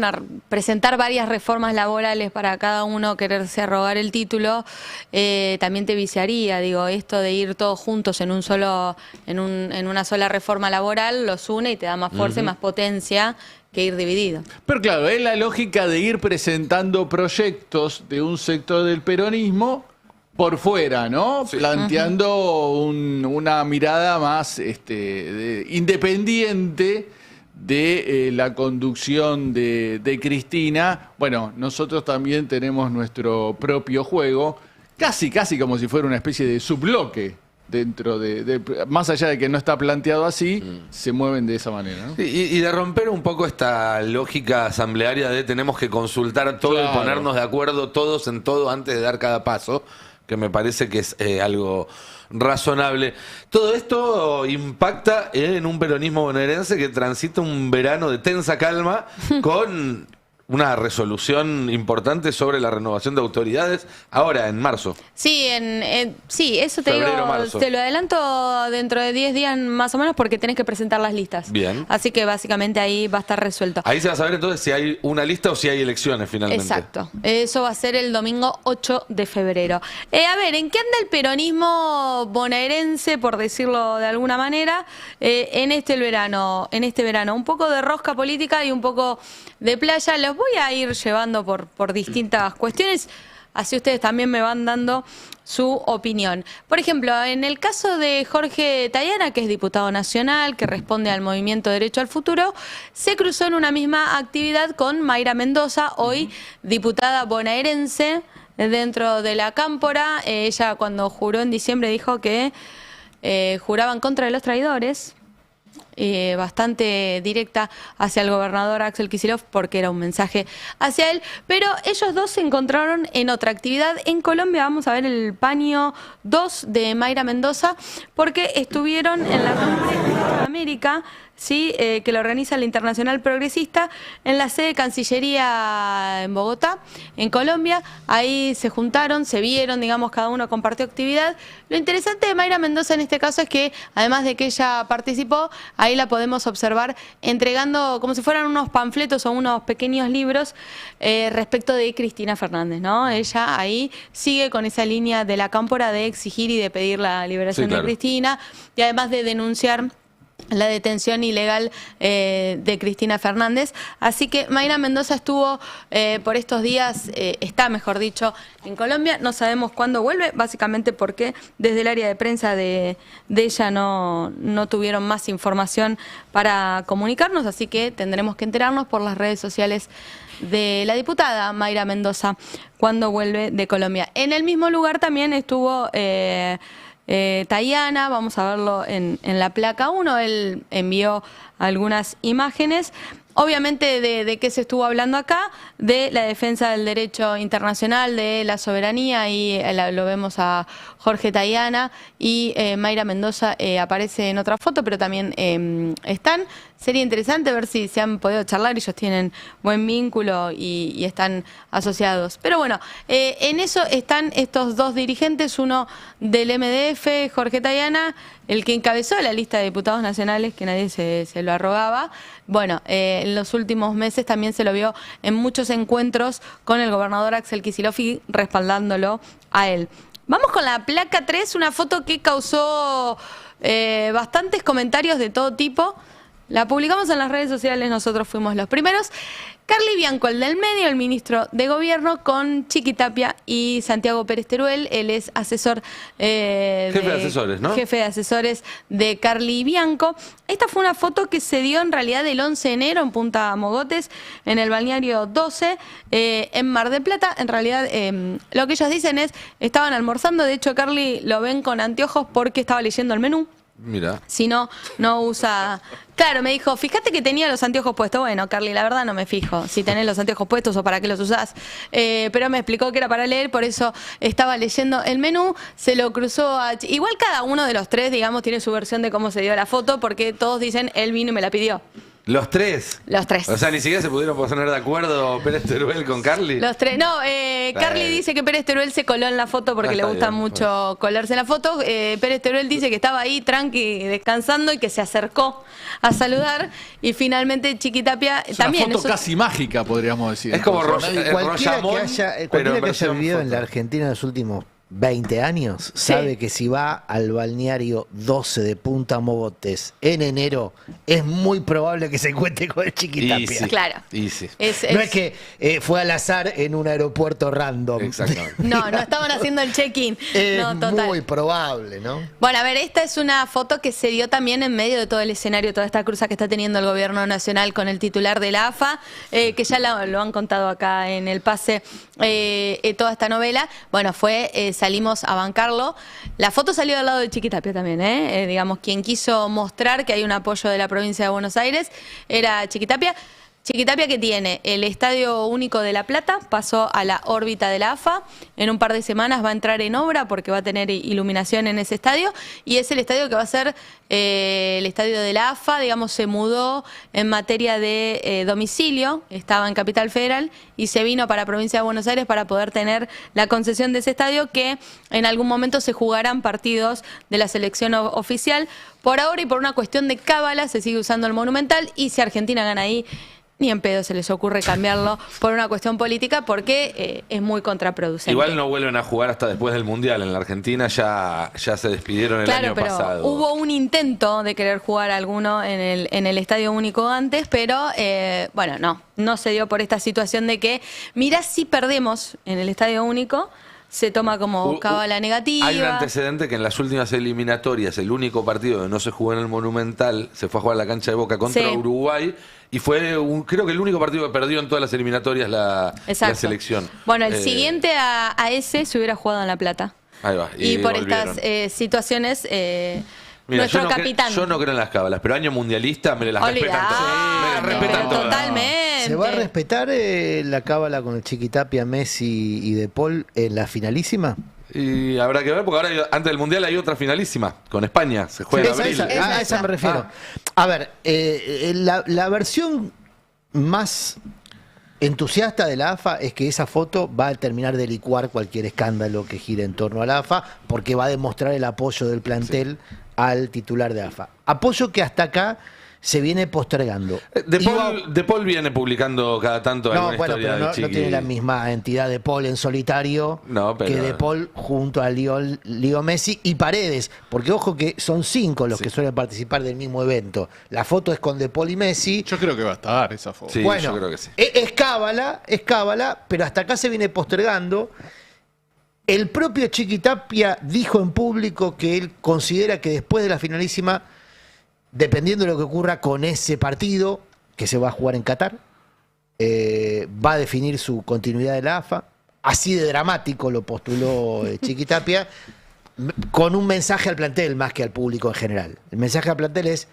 Speaker 2: presentar varias reformas laborales para cada uno quererse arrogar el título también te viciaría, digo, esto de ir todos juntos en una sola reforma laboral los une y te da más fuerza y más potencia que ir dividido.
Speaker 3: Pero claro, es la lógica de ir presentando proyectos de un sector del peronismo por fuera, ¿no?
Speaker 1: Sí.
Speaker 3: Planteando una mirada más independiente de la conducción de Cristina. Bueno, nosotros también tenemos nuestro propio juego, casi como si fuera una especie de subbloque dentro más allá de que no está planteado así, se mueven de esa manera, ¿no?
Speaker 1: Y de romper un poco esta lógica asamblearia de tenemos que consultar todo
Speaker 3: Claro.
Speaker 1: y ponernos de acuerdo todos en todo antes de dar cada paso, que me parece que es algo razonable. Todo esto impacta en un peronismo bonaerense que transita un verano de tensa calma con una resolución importante sobre la renovación de autoridades ahora en marzo.
Speaker 2: Sí, sí, eso te
Speaker 1: Febrero,
Speaker 2: digo,
Speaker 1: marzo.
Speaker 2: te lo adelanto dentro de 10 días más o menos porque tenés que presentar las listas.
Speaker 1: Bien.
Speaker 2: Así que básicamente ahí va a estar resuelto.
Speaker 1: Ahí se va a saber entonces si hay una lista o si hay elecciones finalmente.
Speaker 2: Exacto. Eso va a ser el domingo 8 de febrero. A ver, ¿en qué anda el peronismo bonaerense, por decirlo de alguna manera, en este verano? Un poco de rosca política y un poco de playa. Los voy a ir llevando por distintas cuestiones, así ustedes también me van dando su opinión. Por ejemplo, en el caso de Jorge Tayana, que es diputado nacional, que responde al movimiento Derecho al Futuro, se cruzó en una misma actividad con Mayra Mendoza, hoy diputada bonaerense dentro de la Cámpora. Ella cuando juró en diciembre dijo que juraba en contra de los traidores. Bastante directa hacia el gobernador Axel Kicillof porque era un mensaje hacia él, pero ellos dos se encontraron en otra actividad en Colombia. Vamos a ver el paño 2 de Mayra Mendoza porque estuvieron en la cumbre de América, ¿sí? Que lo organiza la Internacional Progresista en la sede de Cancillería en Bogotá, en Colombia. Ahí se juntaron, se vieron, digamos, cada uno compartió actividad. Lo interesante de Mayra Mendoza en este caso es que, además de que ella participó, ahí la podemos observar entregando como si fueran unos panfletos o unos pequeños libros respecto de Cristina Fernández, ¿no? Ella ahí sigue con esa línea de la Cámpora de exigir y de pedir la liberación
Speaker 1: Sí, claro.
Speaker 2: de Cristina y además de denunciar la detención ilegal de Cristina Fernández. Así que Mayra Mendoza estuvo por estos días, está mejor dicho, en Colombia. No sabemos cuándo vuelve, básicamente porque desde el área de prensa de ella no tuvieron más información para comunicarnos, así que tendremos que enterarnos por las redes sociales de la diputada Mayra Mendoza cuando vuelve de Colombia. En el mismo lugar también estuvo Tayana, vamos a verlo en la placa 1, él envió algunas imágenes Obviamente, ¿de qué se estuvo hablando acá? De la defensa del derecho internacional, de la soberanía, y lo vemos a Jorge Tayana y Mayra Mendoza aparece en otra foto, pero también están. Sería interesante ver si se han podido charlar, ellos tienen buen vínculo y están asociados. Pero bueno, en eso están estos dos dirigentes, uno del MDF, Jorge Tayana, el que encabezó la lista de diputados nacionales, que nadie se lo arrogaba. Bueno, en los últimos meses también se lo vio en muchos encuentros con el gobernador Axel Kicillof y respaldándolo a él. Vamos con la placa 3, una foto que causó bastantes comentarios de todo tipo. La publicamos en las redes sociales, nosotros fuimos los primeros. Carly Bianco, el del medio, el ministro de Gobierno, con Chiqui Tapia y Santiago Pérez Teruel. Él es asesor
Speaker 1: jefe de asesores, ¿no?
Speaker 2: Jefe de asesores de Carly Bianco. Esta fue una foto que se dio en realidad el 11 de enero en Punta Mogotes, en el balneario 12, en Mar del Plata. En realidad, lo que ellos dicen es, estaban almorzando. De hecho, Carly lo ven con anteojos porque estaba leyendo el menú.
Speaker 1: Mira.
Speaker 2: Si no, no usa... Claro, me dijo, fíjate que tenía los anteojos puestos. Bueno, Carly, la verdad no me fijo si tenés los anteojos puestos o para qué los usás. Pero me explicó que era para leer, por eso estaba leyendo el menú. Se lo cruzó a... Igual cada uno de los tres, digamos, tiene su versión de cómo se dio la foto, porque todos dicen, él vino y me la pidió.
Speaker 1: ¿Los tres?
Speaker 2: Los tres.
Speaker 1: O sea, ni siquiera se pudieron poner de acuerdo Pérez Teruel con Carly.
Speaker 2: Los tres. No, Carly dice que Pérez Teruel se coló en la foto porque le gusta mucho colarse en la foto. Pérez Teruel dice que estaba ahí tranqui, descansando, y que se acercó a saludar. Y finalmente Chiqui Tapia también.
Speaker 3: Una foto casi mágica, podríamos decir.
Speaker 1: Es como
Speaker 6: Cualquiera
Speaker 1: Royamón,
Speaker 6: que haya vivido en la Argentina en los últimos 20 años sabe que si va al balneario 12 de Punta Mogotes en enero, es muy probable que se encuentre con el Chiqui Tapia.
Speaker 1: Sí.
Speaker 2: Claro.
Speaker 1: Sí.
Speaker 6: No es que fue al azar en un aeropuerto random.
Speaker 1: Exactamente.
Speaker 2: No estaban haciendo el check-in.
Speaker 6: Es
Speaker 2: No, total.
Speaker 6: muy probable, ¿no?
Speaker 2: Bueno, a ver, esta es una foto que se dio también en medio de todo el escenario, toda esta cruza que está teniendo el gobierno nacional con el titular de la AFA, que ya lo han contado acá en el pase, toda esta novela. Bueno, salimos a bancarlo. La foto salió del lado de Chiqui Tapia también, digamos, quien quiso mostrar que hay un apoyo de la provincia de Buenos Aires era Chiqui Tapia. Chiqui Tapia, que tiene el Estadio Único de La Plata, pasó a la órbita de la AFA. En un par de semanas va a entrar en obra porque va a tener iluminación en ese estadio, y es el estadio que va a ser el estadio de la AFA. Digamos, se mudó en materia de domicilio, estaba en Capital Federal y se vino para Provincia de Buenos Aires para poder tener la concesión de ese estadio, que en algún momento se jugarán partidos de la selección oficial. Por ahora, y por una cuestión de cábala, se sigue usando el Monumental, y si Argentina gana ahí, ni en pedo se les ocurre cambiarlo por una cuestión política, porque es muy contraproducente.
Speaker 1: Igual no vuelven a jugar hasta después del Mundial. En la Argentina ya se despidieron el año pasado.
Speaker 2: Hubo un intento de querer jugar alguno en el Estadio Único antes, pero bueno, no se dio por esta situación de que, mirá, si perdemos en el Estadio Único, se toma como cábala negativa.
Speaker 1: Hay un antecedente que en las últimas eliminatorias, el único partido que no se jugó en el Monumental, se fue a jugar a la cancha de Boca contra Uruguay, y fue creo que el único partido que perdió en todas las eliminatorias la selección.
Speaker 2: Bueno, el siguiente a ese se hubiera jugado en La Plata.
Speaker 1: Ahí va.
Speaker 2: Y por
Speaker 1: volvieron.
Speaker 2: estas situaciones...
Speaker 1: Mira,
Speaker 2: nuestro capitán.
Speaker 1: Yo no creo en las cábalas, pero año mundialista me las respetan todas. Me las respetan todas.
Speaker 2: Totalmente.
Speaker 6: ¿Se va a respetar la cábala con el Chiqui Tapia, Messi y De Paul en la finalísima?
Speaker 1: Y habrá que ver, porque ahora antes del Mundial hay otra finalísima, con España, se juega en abril.
Speaker 6: A esa me refiero. A ver, la versión más entusiasta de la AFA es que esa foto va a terminar de licuar cualquier escándalo que gire en torno a la AFA, porque va a demostrar el apoyo del plantel al titular de AFA. Apoyo que hasta acá se viene postergando.
Speaker 1: De Paul viene publicando cada tanto alguna historia de Chiqui.
Speaker 6: No tiene la misma entidad De Paul en solitario que De Paul junto a Leo Messi y Paredes, porque ojo que son 5 los que suelen participar del mismo evento. La foto es con De Paul y Messi.
Speaker 3: Yo creo que va a estar esa foto.
Speaker 1: Sí,
Speaker 6: bueno,
Speaker 1: yo creo que sí.
Speaker 6: Es cábala, pero hasta acá se viene postergando. El propio Chiqui Tapia dijo en público que él considera que después de la finalísima, dependiendo de lo que ocurra con ese partido que se va a jugar en Qatar, va a definir su continuidad de la AFA. Así de dramático lo postuló Chiqui Tapia, con un mensaje al plantel más que al público en general. El mensaje al plantel es: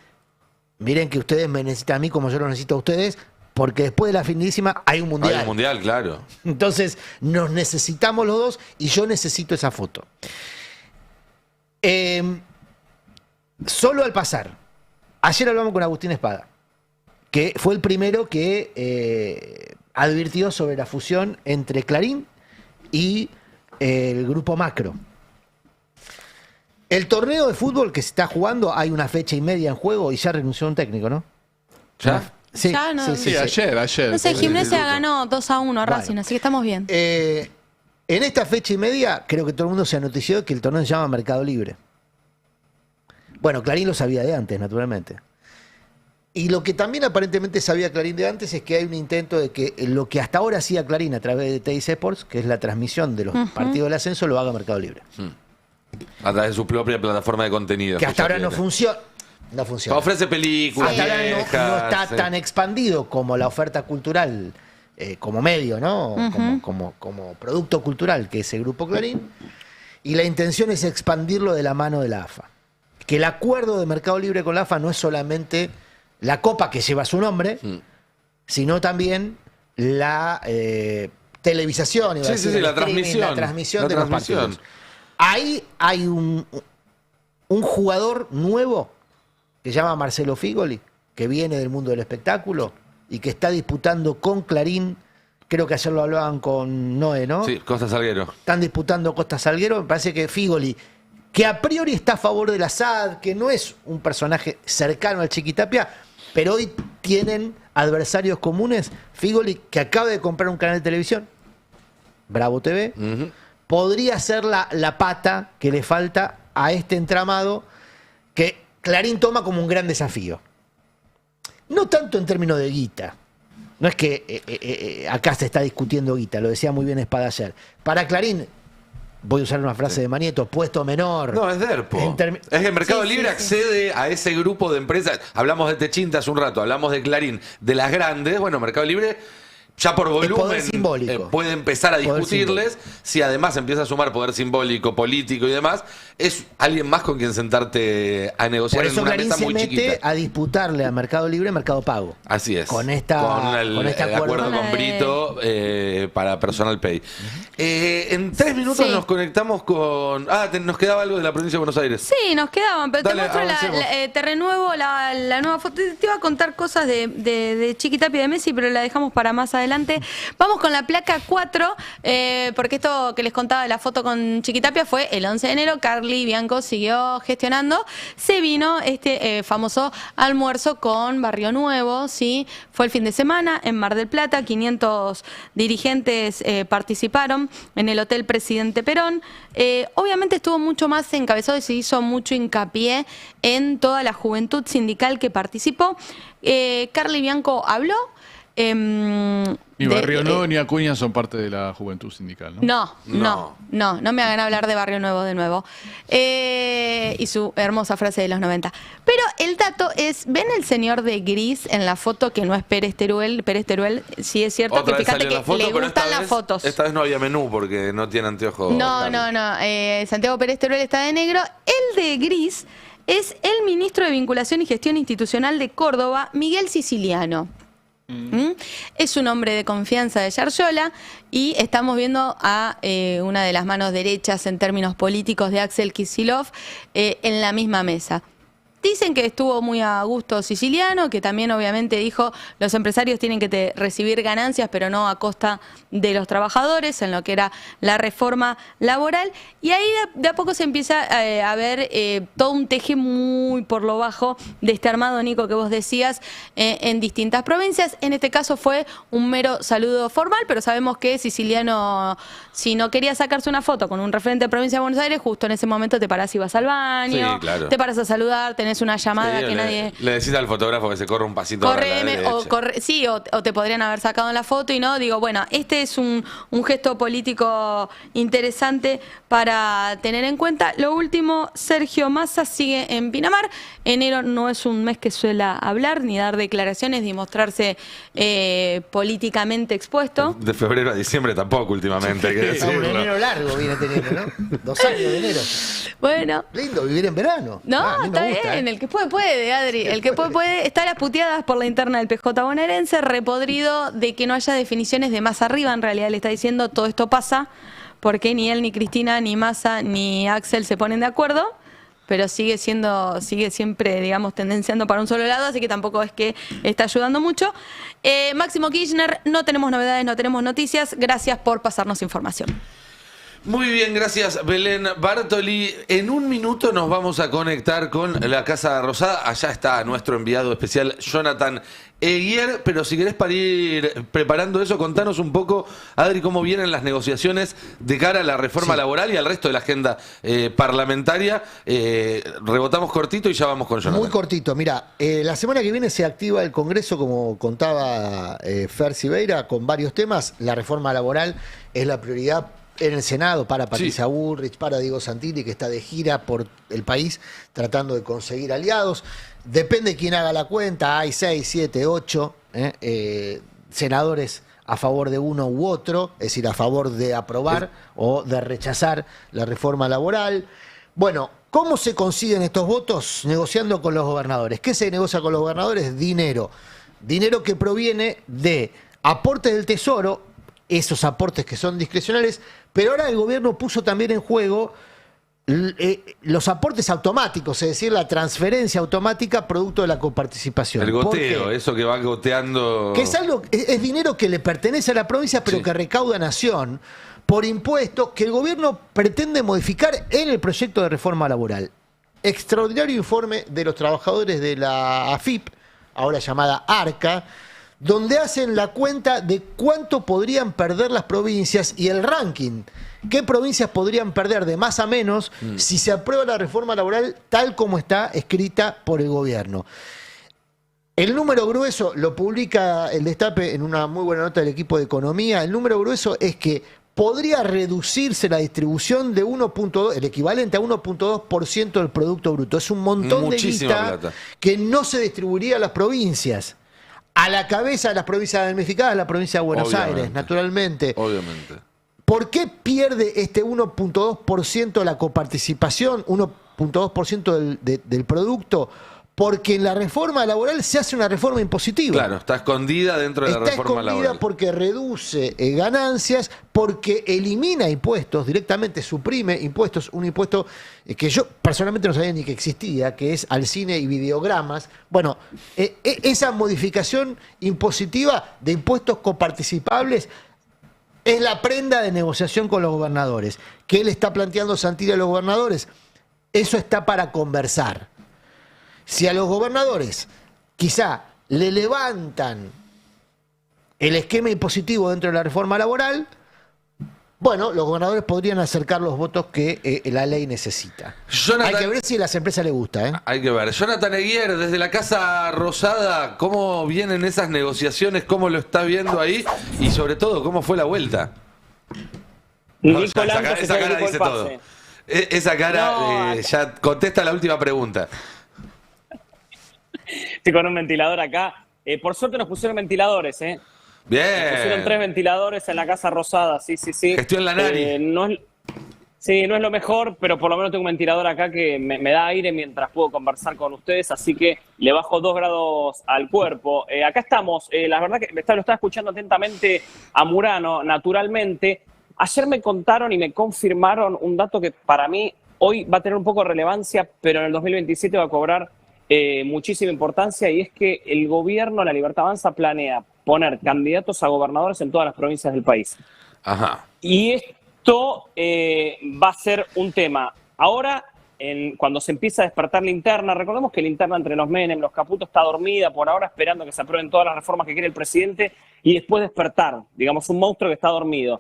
Speaker 6: miren que ustedes me necesitan a mí como yo los necesito a ustedes, porque después de la finalísima hay un mundial.
Speaker 1: Hay un mundial, claro.
Speaker 6: Entonces, nos necesitamos los dos y yo necesito esa foto. Solo al pasar, ayer hablamos con Agustín Espada, que fue el primero que advirtió sobre la fusión entre Clarín y el grupo Macro. El torneo de fútbol que se está jugando, hay una fecha y media en juego y ya renunció un técnico, ¿no?
Speaker 1: ¿Ya?
Speaker 6: Sí,
Speaker 2: Ya no-
Speaker 3: Sí, ayer.
Speaker 2: No sé,
Speaker 3: Sí,
Speaker 2: Gimnasia
Speaker 3: sí.
Speaker 2: ganó 2-1 a Racing,
Speaker 6: Bueno.
Speaker 2: así que estamos bien.
Speaker 6: En esta fecha y media, creo que todo el mundo se anotició que el torneo se llama Mercado Libre. Bueno, Clarín lo sabía de antes, naturalmente. Y lo que también aparentemente sabía Clarín de antes es que hay un intento de que lo que hasta ahora hacía Clarín a través de TIC Sports, que es la transmisión de los partidos del ascenso, lo haga Mercado Libre.
Speaker 1: A través de su propia plataforma de contenido.
Speaker 6: Que hasta ahora no funciona. No funciona.
Speaker 1: Ofrece películas.
Speaker 6: Hasta ahora no está
Speaker 1: sí.
Speaker 6: tan expandido como la oferta cultural, como medio, ¿no? Como producto cultural, que es el Grupo Clarín. Y la intención es expandirlo de la mano de la AFA. Que el acuerdo de Mercado Libre con la AFA no es solamente la copa que lleva su nombre, sino también la televisación, iba a
Speaker 1: Sí,
Speaker 6: decir,
Speaker 1: sí,
Speaker 6: el
Speaker 1: la
Speaker 6: streaming,
Speaker 1: transmisión.
Speaker 6: la transmisión
Speaker 1: La
Speaker 6: de
Speaker 1: transmisión.
Speaker 6: los partidos. Ahí hay un jugador nuevo que se llama Marcelo Figoli, que viene del mundo del espectáculo y que está disputando con Clarín. Creo que ayer lo hablaban con Noé, ¿no?
Speaker 1: Sí, Costa Salguero.
Speaker 6: Están disputando Costa Salguero. Me parece que Figoli, que a priori está a favor del Assad, que no es un personaje cercano al Chiquitapia, pero hoy tienen adversarios comunes. Figoli, que acaba de comprar un canal de televisión, Bravo TV, podría ser la pata que le falta a este entramado que Clarín toma como un gran desafío. No tanto en términos de guita. No es que acá se está discutiendo guita, lo decía muy bien Espada ayer. Para Clarín, voy a usar una frase de Manieto, puesto menor.
Speaker 1: No, es Derpo. Es que Mercado
Speaker 2: Sí,
Speaker 1: Libre
Speaker 2: sí, sí.
Speaker 1: accede a ese grupo de empresas. Hablamos de Techinta hace un rato, hablamos de Clarín, de las grandes. Bueno, Mercado Libre ya por
Speaker 6: poder
Speaker 1: volumen
Speaker 6: simbólico.
Speaker 1: puede empezar a
Speaker 6: Poder
Speaker 1: discutirles. Si además empieza a sumar poder simbólico, político y demás, es alguien más con quien sentarte a negociar
Speaker 6: Por
Speaker 1: en
Speaker 6: eso
Speaker 1: una
Speaker 6: Clarín
Speaker 1: mesa
Speaker 6: se
Speaker 1: muy
Speaker 6: mete
Speaker 1: chiquita.
Speaker 6: a disputarle a Mercado Libre Mercado Pago.
Speaker 1: Así es.
Speaker 6: Con este
Speaker 1: el
Speaker 6: acuerdo.
Speaker 1: acuerdo con Brito para Personal Pay. En 3 minutos
Speaker 2: Sí.
Speaker 1: nos conectamos con... nos quedaba algo de la provincia de Buenos Aires.
Speaker 2: Sí, nos quedaban, pero
Speaker 1: Dale,
Speaker 2: te muestro
Speaker 1: avancemos.
Speaker 2: te renuevo la nueva foto. Te iba a contar cosas de Chiquitapia y de Messi, pero la dejamos para más adelante. Vamos con la placa 4, porque esto que les contaba de la foto con Chiquitapia fue el 11 de enero. Carly Bianco siguió gestionando. Se vino este famoso almuerzo con Barrio Nuevo, ¿sí? Fue el fin de semana en Mar del Plata. 500 dirigentes participaron en el Hotel Presidente Perón. Obviamente estuvo mucho más encabezado y se hizo mucho hincapié en toda la juventud sindical que participó. Carly Bianco habló.
Speaker 3: Ni Barrio Nuevo ni Acuña son parte de la juventud sindical, ¿no?
Speaker 2: No me hagan hablar de Barrio Nuevo de nuevo. Y su hermosa frase de los 90. Pero el dato es, ¿ven el señor de gris en la foto que no es Pérez Teruel? Pérez Teruel, sí es cierto,
Speaker 1: Otra
Speaker 2: que
Speaker 1: vez
Speaker 2: fíjate
Speaker 1: salió
Speaker 2: que
Speaker 1: la foto,
Speaker 2: le
Speaker 1: pero
Speaker 2: gustan las fotos.
Speaker 1: Esta vez no había menú porque no tiene anteojos.
Speaker 2: No.
Speaker 1: Carly.
Speaker 2: Santiago Pérez Teruel está de negro. El de gris es el ministro de Vinculación y Gestión Institucional de Córdoba, Miguel Siciliano. Es un hombre de confianza de Yarllola y estamos viendo a una de las manos derechas en términos políticos de Axel Kicillof en la misma mesa. Dicen que estuvo muy a gusto Siciliano, que también obviamente dijo los empresarios tienen que recibir ganancias, pero no a costa de los trabajadores, en lo que era la reforma laboral. Y ahí de a poco se empieza a ver todo un teje muy por lo bajo de este armado, Nico, que vos decías, en distintas provincias. En este caso fue un mero saludo formal, pero sabemos que Siciliano, si no quería sacarse una foto con un referente de provincia de Buenos Aires, justo en ese momento te parás y vas al baño,
Speaker 1: Sí, claro.
Speaker 2: te parás a saludar, tenés una llamada
Speaker 1: Sí,
Speaker 2: que nadie...
Speaker 1: Le decís al fotógrafo que se corra un pasito para la
Speaker 2: Correme,
Speaker 1: derecha.
Speaker 2: o te podrían haber sacado en la foto y no, digo, bueno, este es un gesto político interesante para tener en cuenta. Lo último, Sergio Massa sigue en Pinamar. Enero no es un mes que suela hablar, ni dar declaraciones, ni mostrarse políticamente expuesto.
Speaker 1: De febrero a diciembre tampoco últimamente, hay que
Speaker 6: Un
Speaker 1: decirlo.
Speaker 6: enero largo viene teniendo, ¿no? 2 años de enero.
Speaker 2: Bueno.
Speaker 6: Lindo vivir en verano.
Speaker 2: No,
Speaker 6: a mí me
Speaker 2: está
Speaker 6: gusta,
Speaker 2: bien, el que puede, Adri. El que puede. Está las puteadas por la interna del PJ bonaerense, repodrido de que no haya definiciones de más arriba. En realidad le está diciendo todo esto pasa porque ni él, ni Cristina, ni Massa, ni Axel se ponen de acuerdo, pero sigue siempre, digamos, tendenciando para un solo lado, así que tampoco es que está ayudando mucho. Máximo Kirchner, no tenemos novedades, no tenemos noticias. Gracias por pasarnos información.
Speaker 1: Muy bien, gracias Belén Bartoli. En un minuto nos vamos a conectar con la Casa Rosada. Allá está nuestro enviado especial Jonathan Eguier. Pero si querés, para ir preparando eso, contanos un poco, Adri, cómo vienen las negociaciones de cara a la reforma laboral y al resto de la agenda parlamentaria. Rebotamos cortito y ya vamos con Jonathan.
Speaker 6: Muy cortito, mira, la semana que viene se activa el Congreso, como contaba Fer Siveira, con varios temas. La reforma laboral es la prioridad en el Senado para Patricia Bullrich, para Diego Santilli, que está de gira por el país tratando de conseguir aliados. Depende quién haga la cuenta, hay 6, 7, 8 senadores a favor de uno u otro, es decir, a favor de aprobar o de rechazar la reforma laboral. Bueno, ¿cómo se consiguen estos votos? Negociando con los gobernadores. ¿Qué se negocia con los gobernadores? Dinero. Dinero que proviene de aportes del Tesoro, esos aportes que son discrecionales, pero ahora el gobierno puso también en juego los aportes automáticos, es decir, la transferencia automática producto de la coparticipación.
Speaker 1: El goteo, eso que va goteando.
Speaker 6: Que es algo, es dinero que le pertenece a la provincia, pero que recauda Nación por impuestos que el gobierno pretende modificar en el proyecto de reforma laboral. Extraordinario informe de los trabajadores de la AFIP, ahora llamada ARCA, donde hacen la cuenta de cuánto podrían perder las provincias y el ranking. ¿Qué provincias podrían perder de más a menos si se aprueba la reforma laboral tal como está escrita por el gobierno? El número grueso lo publica el Destape en una muy buena nota del equipo de Economía. El número grueso es que podría reducirse la distribución de 1.2, el equivalente a 1.2% del Producto Bruto. Es un montón
Speaker 1: Muchísima
Speaker 6: de guita
Speaker 1: plata
Speaker 6: que no se distribuiría a las provincias. A la cabeza de las provincias damnificadas, la provincia de Buenos Aires, naturalmente.
Speaker 1: Obviamente.
Speaker 6: ¿Por qué pierde este 1.2% la coparticipación, 1.2% del producto? Porque en la reforma laboral se hace una reforma impositiva.
Speaker 1: Claro, está escondida dentro de la reforma laboral. Está escondida
Speaker 6: porque reduce ganancias, porque elimina impuestos, directamente suprime impuestos, un impuesto que yo personalmente no sabía ni que existía, que es al cine y videogramas. Bueno, esa modificación impositiva de impuestos coparticipables es la prenda de negociación con los gobernadores. ¿Qué le está planteando Santilli a los gobernadores? Eso está para conversar. Si a los gobernadores quizá le levantan el esquema impositivo dentro de la reforma laboral, bueno, los gobernadores podrían acercar los votos que la ley necesita. Hay que ver si a las empresas les gusta, ¿eh?
Speaker 1: Hay que ver. Jonathan Eguier, desde la Casa Rosada, ¿cómo vienen esas negociaciones? ¿Cómo lo está viendo ahí? Y sobre todo, ¿cómo fue la vuelta? Esa cara dice todo. Esa cara ya contesta la última pregunta.
Speaker 8: Estoy con un ventilador acá. Por suerte nos pusieron ventiladores, ¿eh?
Speaker 1: Bien.
Speaker 8: Nos pusieron 3 ventiladores en la Casa Rosada, sí.
Speaker 1: Gestión Lanari.
Speaker 8: No es lo mejor, pero por lo menos tengo un ventilador acá que me da aire mientras puedo conversar con ustedes, así que le bajo 2 grados al cuerpo. Acá estamos, la verdad que lo estaba escuchando atentamente a Murano, naturalmente. Ayer me contaron y me confirmaron un dato que para mí hoy va a tener un poco de relevancia, pero en el 2027 va a cobrar muchísima importancia, y es que el gobierno, la Libertad Avanza, planea poner candidatos a gobernadores en todas las provincias del país.
Speaker 1: Ajá.
Speaker 8: Y esto va a ser un tema. Ahora, cuando se empieza a despertar la interna, recordemos que la interna entre los Menem, los Caputo, está dormida por ahora, esperando que se aprueben todas las reformas que quiere el presidente y después despertar, digamos, un monstruo que está dormido.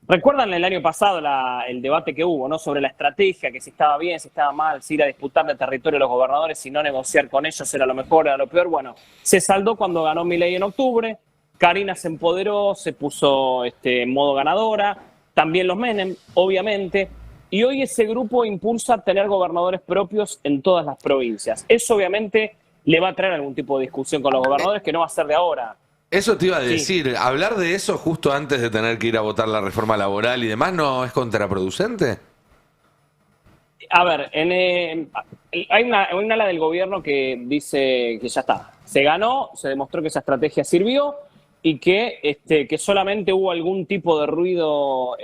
Speaker 8: ¿Recuerdan el año pasado el debate que hubo, ¿no?, sobre la estrategia, que si estaba bien, si estaba mal, si ir a disputarle territorio a los gobernadores, si no negociar con ellos era lo mejor, era lo peor? Bueno, se saldó cuando ganó Milei en octubre. Karina se empoderó, se puso en modo ganadora, también los Menem, obviamente, y hoy ese grupo impulsa tener gobernadores propios en todas las provincias. Eso obviamente le va a traer algún tipo de discusión con los gobernadores, que no va a ser de ahora.
Speaker 1: Eso te iba a decir, hablar de eso justo antes de tener que ir a votar la reforma laboral y demás, ¿no es contraproducente?
Speaker 8: A ver, hay un ala del gobierno que dice que ya está, se ganó, se demostró que esa estrategia sirvió y que solamente hubo algún tipo de ruido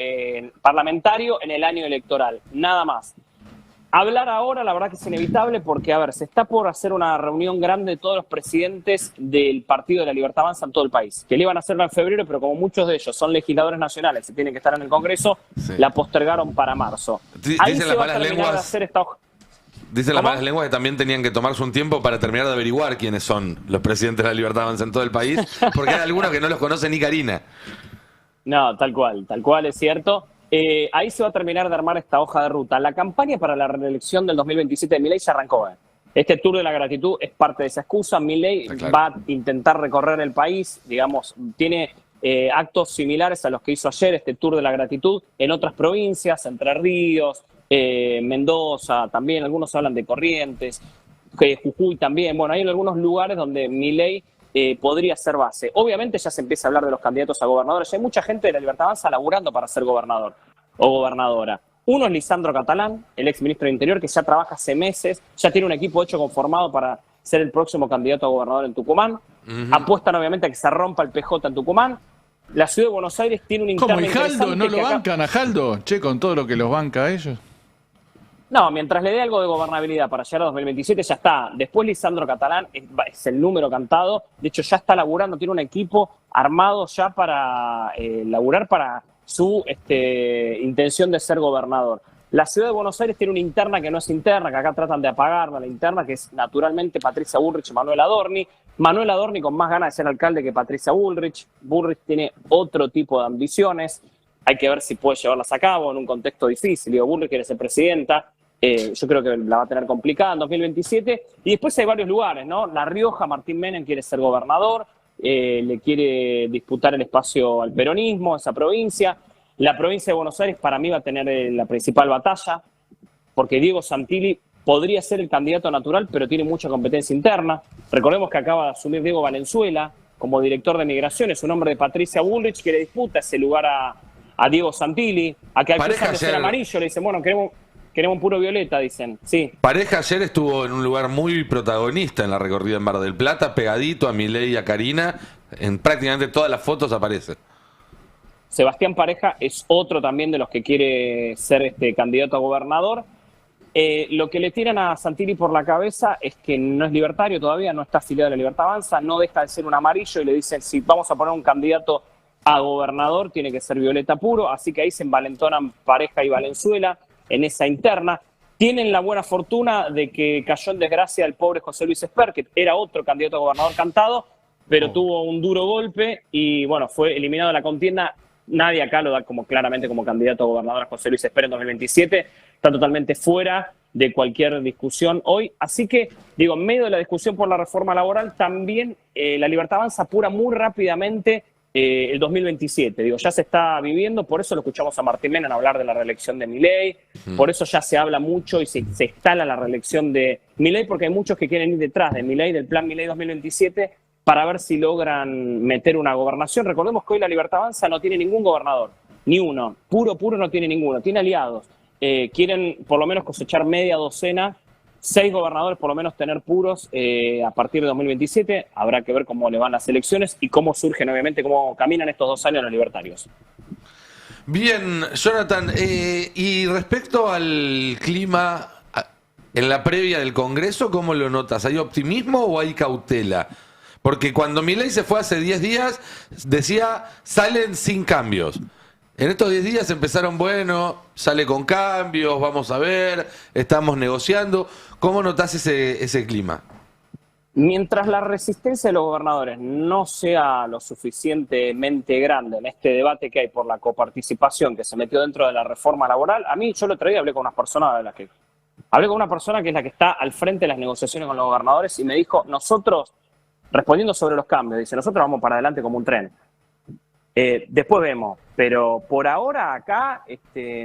Speaker 8: parlamentario en el año electoral, nada más. Hablar ahora, la verdad que es inevitable porque, a ver, se está por hacer una reunión grande de todos los presidentes del Partido de la Libertad Avanza en todo el país, que le iban a hacerla en febrero, pero como muchos de ellos son legisladores nacionales y tienen que estar en el Congreso,
Speaker 1: Sí.
Speaker 8: la postergaron para marzo. Ahí
Speaker 1: Dicen
Speaker 8: se
Speaker 1: las
Speaker 8: va a
Speaker 1: malas
Speaker 8: terminar de
Speaker 1: lenguas.
Speaker 8: hacer esta hoja.
Speaker 1: Dicen las
Speaker 8: ¿Cómo?
Speaker 1: malas lenguas que también tenían que tomarse un tiempo para terminar de averiguar quiénes son los presidentes de la Libertad Avanza en todo el país, porque hay algunos que no los conoce ni Karina.
Speaker 8: No, tal cual es cierto. Ahí se va a terminar de armar esta hoja de ruta. La campaña para la reelección del 2027 de Milei ya arrancó. Este Tour de la Gratitud es parte de esa excusa. Milei
Speaker 1: Claro.
Speaker 8: va a intentar recorrer el país, digamos, tiene actos similares a los que hizo ayer, este Tour de la Gratitud, en otras provincias, Entre Ríos, Mendoza también, algunos hablan de Corrientes, Jujuy también. Bueno, hay algunos lugares donde Milei podría ser base. Obviamente ya se empieza a hablar de los candidatos a gobernadores. Hay mucha gente de la Libertad Avanza laburando para ser gobernador o gobernadora. Uno es Lisandro Catalán, el ex ministro de Interior, que ya trabaja hace meses, ya tiene un equipo hecho conformado para ser el próximo candidato a gobernador en Tucumán. Apuestan obviamente a que se rompa el PJ en Tucumán. La ciudad de Buenos Aires tiene un interno
Speaker 3: ¿Cómo? ¿Y Jaldo?
Speaker 8: interesante
Speaker 3: ¿No lo
Speaker 8: que acá-
Speaker 3: bancan a Jaldo? Che, con todo lo que los banca a ellos.
Speaker 8: No, mientras le dé algo de gobernabilidad para llegar a 2027 ya está. Después Lisandro Catalán es el número cantado. De hecho ya está laburando, tiene un equipo armado ya para laburar para su intención de ser gobernador. La ciudad de Buenos Aires tiene una interna que no es interna, que acá tratan de apagarla, la interna, que es naturalmente Patricia Bullrich y Manuel Adorni. Manuel Adorni con más ganas de ser alcalde que Patricia Bullrich. Bullrich tiene otro tipo de ambiciones. Hay que ver si puede llevarlas a cabo en un contexto difícil. Digo, Bullrich quiere ser presidenta. Yo creo que la va a tener complicada en 2027. Y después hay varios lugares, ¿no? La Rioja, Martín Menem quiere ser gobernador, le quiere disputar el espacio al peronismo, esa provincia. La provincia de Buenos Aires para mí va a tener la principal batalla, porque Diego Santilli podría ser el candidato natural, pero tiene mucha competencia interna. Recordemos que acaba de asumir Diego Valenzuela como director de Migraciones, un hombre de Patricia Bullrich, que le disputa ese lugar a Diego Santilli, a que
Speaker 1: Pareja
Speaker 8: al de ser
Speaker 1: ayer-
Speaker 8: amarillo le dicen, bueno, queremos un puro violeta, dicen. Sí.
Speaker 1: Pareja ayer estuvo en un lugar muy protagonista en la recorrida en Mar del Plata, pegadito a Milei y a Karina. En prácticamente todas las fotos aparece.
Speaker 8: Sebastián Pareja es otro también de los que quiere ser candidato a gobernador. Lo que le tiran a Santilli por la cabeza es que no es libertario todavía, no está afiliado a la Libertad Avanza, no deja de ser un amarillo y le dicen, si vamos a poner un candidato a gobernador, tiene que ser violeta puro, así que ahí se envalentonan Pareja y Valenzuela en esa interna. Tienen la buena fortuna de que cayó en desgracia el pobre José Luis Esper, que era otro candidato a gobernador cantado, pero tuvo un duro golpe y bueno, fue eliminado de la contienda. Nadie acá lo da claramente como candidato a gobernador a José Luis Esper en 2027. Está totalmente fuera de cualquier discusión hoy. Así que, digo, en medio de la discusión por la reforma laboral, también la Libertad Avanza apura muy rápidamente el 2027. Digo, ya se está viviendo, por eso lo escuchamos a Martín Menem hablar de la reelección de Milei, por eso ya se habla mucho y se instala la reelección de Milei, porque hay muchos que quieren ir detrás de Milei, del plan Milei 2027, para ver si logran meter una gobernación. Recordemos que hoy la Libertad Avanza no tiene ningún gobernador, ni uno. Puro no tiene ninguno, tiene aliados. Quieren por lo menos cosechar media docena, 6 gobernadores por lo menos tener puros a partir de 2027. Habrá que ver cómo le van las elecciones y cómo surgen, obviamente, cómo caminan estos 2 años los libertarios.
Speaker 1: Bien, Jonathan, y respecto al clima en la previa del Congreso, ¿cómo lo notas? ¿Hay optimismo o hay cautela? Porque cuando Milei se fue hace 10 días, decía, salen sin cambios. En estos 10 días empezaron, bueno, sale con cambios, vamos a ver, estamos negociando. ¿Cómo notás ese clima?
Speaker 8: Mientras la resistencia de los gobernadores no sea lo suficientemente grande en este debate que hay por la coparticipación que se metió dentro de la reforma laboral, a mí yo el otro día hablé con una persona que es la que está al frente de las negociaciones con los gobernadores y me dijo, nosotros, respondiendo sobre los cambios, dice, nosotros vamos para adelante como un tren. Después vemos, pero por ahora acá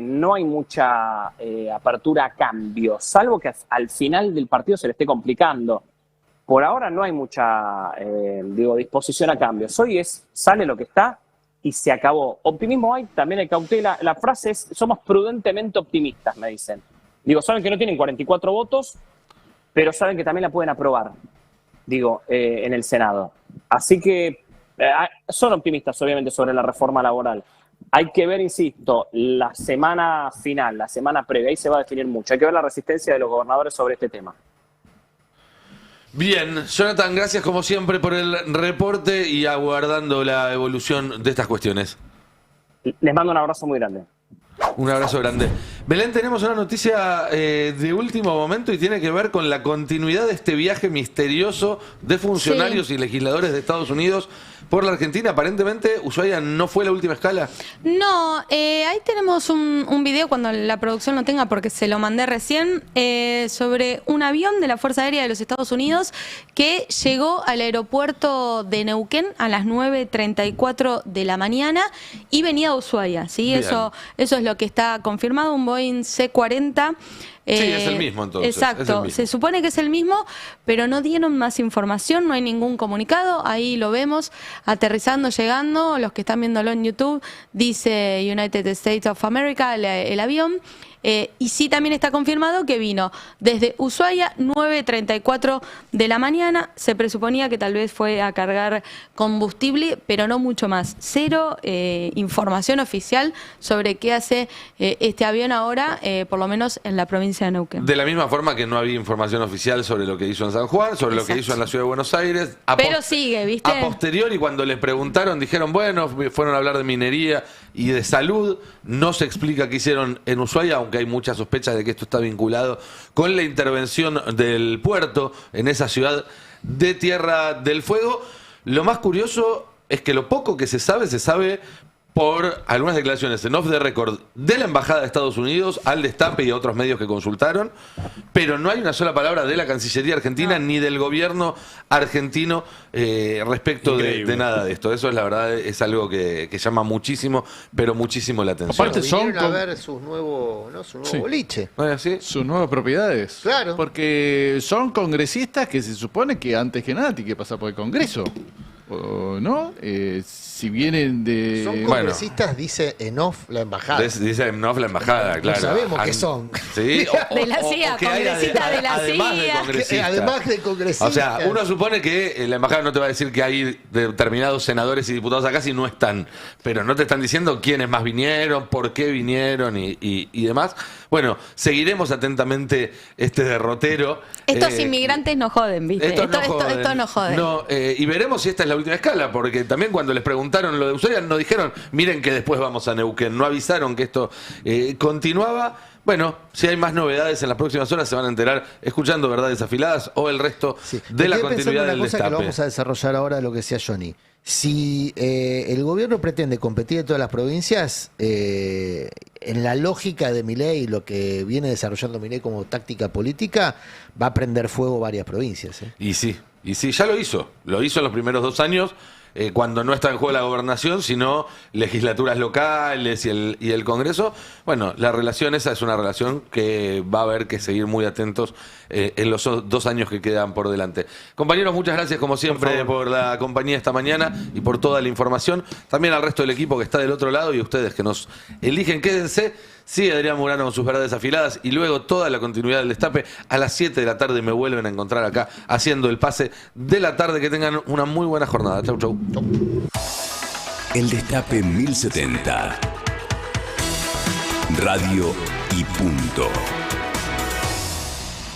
Speaker 8: no hay mucha apertura a cambios, salvo que al final del partido se le esté complicando. Por ahora no hay mucha disposición a cambios. Hoy sale lo que está y se acabó. Optimismo hay, también hay cautela. La frase es, somos prudentemente optimistas, me dicen. Digo, saben que no tienen 44 votos, pero saben que también la pueden aprobar, en el Senado. Así que son optimistas, obviamente, sobre la reforma laboral. Hay que ver, insisto, la semana final, la semana previa, ahí se va a definir mucho. Hay que ver la resistencia de los gobernadores sobre este tema.
Speaker 1: Bien, Jonathan, gracias como siempre por el reporte y aguardando la evolución de estas cuestiones.
Speaker 8: Les mando un abrazo muy grande.
Speaker 1: Un abrazo grande. Belén, tenemos una noticia de último momento y tiene que ver con la continuidad de este viaje misterioso de funcionarios y legisladores de Estados Unidos por la Argentina. Aparentemente, Ushuaia no fue la última escala.
Speaker 2: No, ahí tenemos un video cuando la producción lo tenga, porque se lo mandé recién, sobre un avión de la Fuerza Aérea de los Estados Unidos que llegó al aeropuerto de Neuquén a las 9:34 de la mañana y venía a Ushuaia, ¿sí? Eso es lo que está confirmado, un Boeing C-40.
Speaker 1: Sí, es el mismo entonces.
Speaker 2: Exacto, se supone que es el mismo, pero no dieron más información, no hay ningún comunicado, ahí lo vemos, aterrizando, llegando, los que están viéndolo en YouTube, dice United States of America, el avión. Y sí, también está confirmado que vino desde Ushuaia, 9:34 de la mañana. Se presuponía que tal vez fue a cargar combustible, pero no mucho más. Cero información oficial sobre qué hace este avión ahora, por lo menos en la provincia de Neuquén.
Speaker 1: De la misma forma que no había información oficial sobre lo que hizo en San Juan, sobre lo que hizo en la ciudad de Buenos Aires.
Speaker 2: Pero sigue, ¿viste?
Speaker 1: A posteriori, cuando les preguntaron, dijeron, bueno, fueron a hablar de minería y de salud. No se explica qué hicieron en Ushuaia, aunque hay muchas sospechas de que esto está vinculado con la intervención del puerto en esa ciudad de Tierra del Fuego. Lo más curioso es que lo poco que se sabe por algunas declaraciones en off the record de la Embajada de Estados Unidos al Destape y a otros medios que consultaron, pero no hay una sola palabra de la Cancillería Argentina ni del gobierno argentino respecto de nada de esto. Eso es la verdad, es algo que llama muchísimo, pero muchísimo la atención.
Speaker 3: Aparte
Speaker 6: vinieron a ver su nuevo boliche.
Speaker 1: ¿Sí?
Speaker 3: Sus nuevas propiedades.
Speaker 6: Claro.
Speaker 3: Porque son congresistas que se supone que antes que nada tienen que pasar por el Congreso. ¿O no? Si vienen de...
Speaker 6: Son congresistas, dice en off la embajada.
Speaker 1: Dice en off la embajada, claro.
Speaker 6: No sabemos qué son.
Speaker 1: ¿Sí?
Speaker 2: De la CIA, congresistas de la CIA.
Speaker 1: Además de congresistas. O sea, uno supone que la embajada no te va a decir que hay determinados senadores y diputados acá si no están. Pero no te están diciendo quiénes más vinieron, por qué vinieron y demás. Bueno, seguiremos atentamente este derrotero.
Speaker 2: Estos inmigrantes no joden, ¿viste? Esto no joden.
Speaker 1: No, y veremos si esta es la última escala, porque también cuando les preguntaron lo de Ushuaia, no dijeron, miren que después vamos a Neuquén. No avisaron que esto continuaba. Bueno, si hay más novedades en las próximas horas se van a enterar escuchando Verdades Afiladas o el resto de la continuidad del Destape.
Speaker 6: Que lo vamos a desarrollar ahora, lo que decía Johnny. Si el gobierno pretende competir en todas las provincias, en la lógica de Milei, lo que viene desarrollando Milei como táctica política, va a prender fuego varias provincias. Y
Speaker 1: sí, ya lo hizo en los primeros 2 años. Cuando no está en juego la gobernación, sino legislaturas locales y el Congreso. Bueno, la relación esa es una relación que va a haber que seguir muy atentos en los 2 años que quedan por delante. Compañeros, muchas gracias como siempre por la compañía esta mañana y por toda la información. También al resto del equipo que está del otro lado y ustedes que nos eligen, quédense. Sigue Adrián Murano con sus Verdades Afiladas y luego toda la continuidad del Destape. A las 7 de la tarde me vuelven a encontrar acá haciendo el pase de la tarde. Que tengan una muy buena jornada. Chau, chau.
Speaker 9: El Destape 1070. Radio y punto.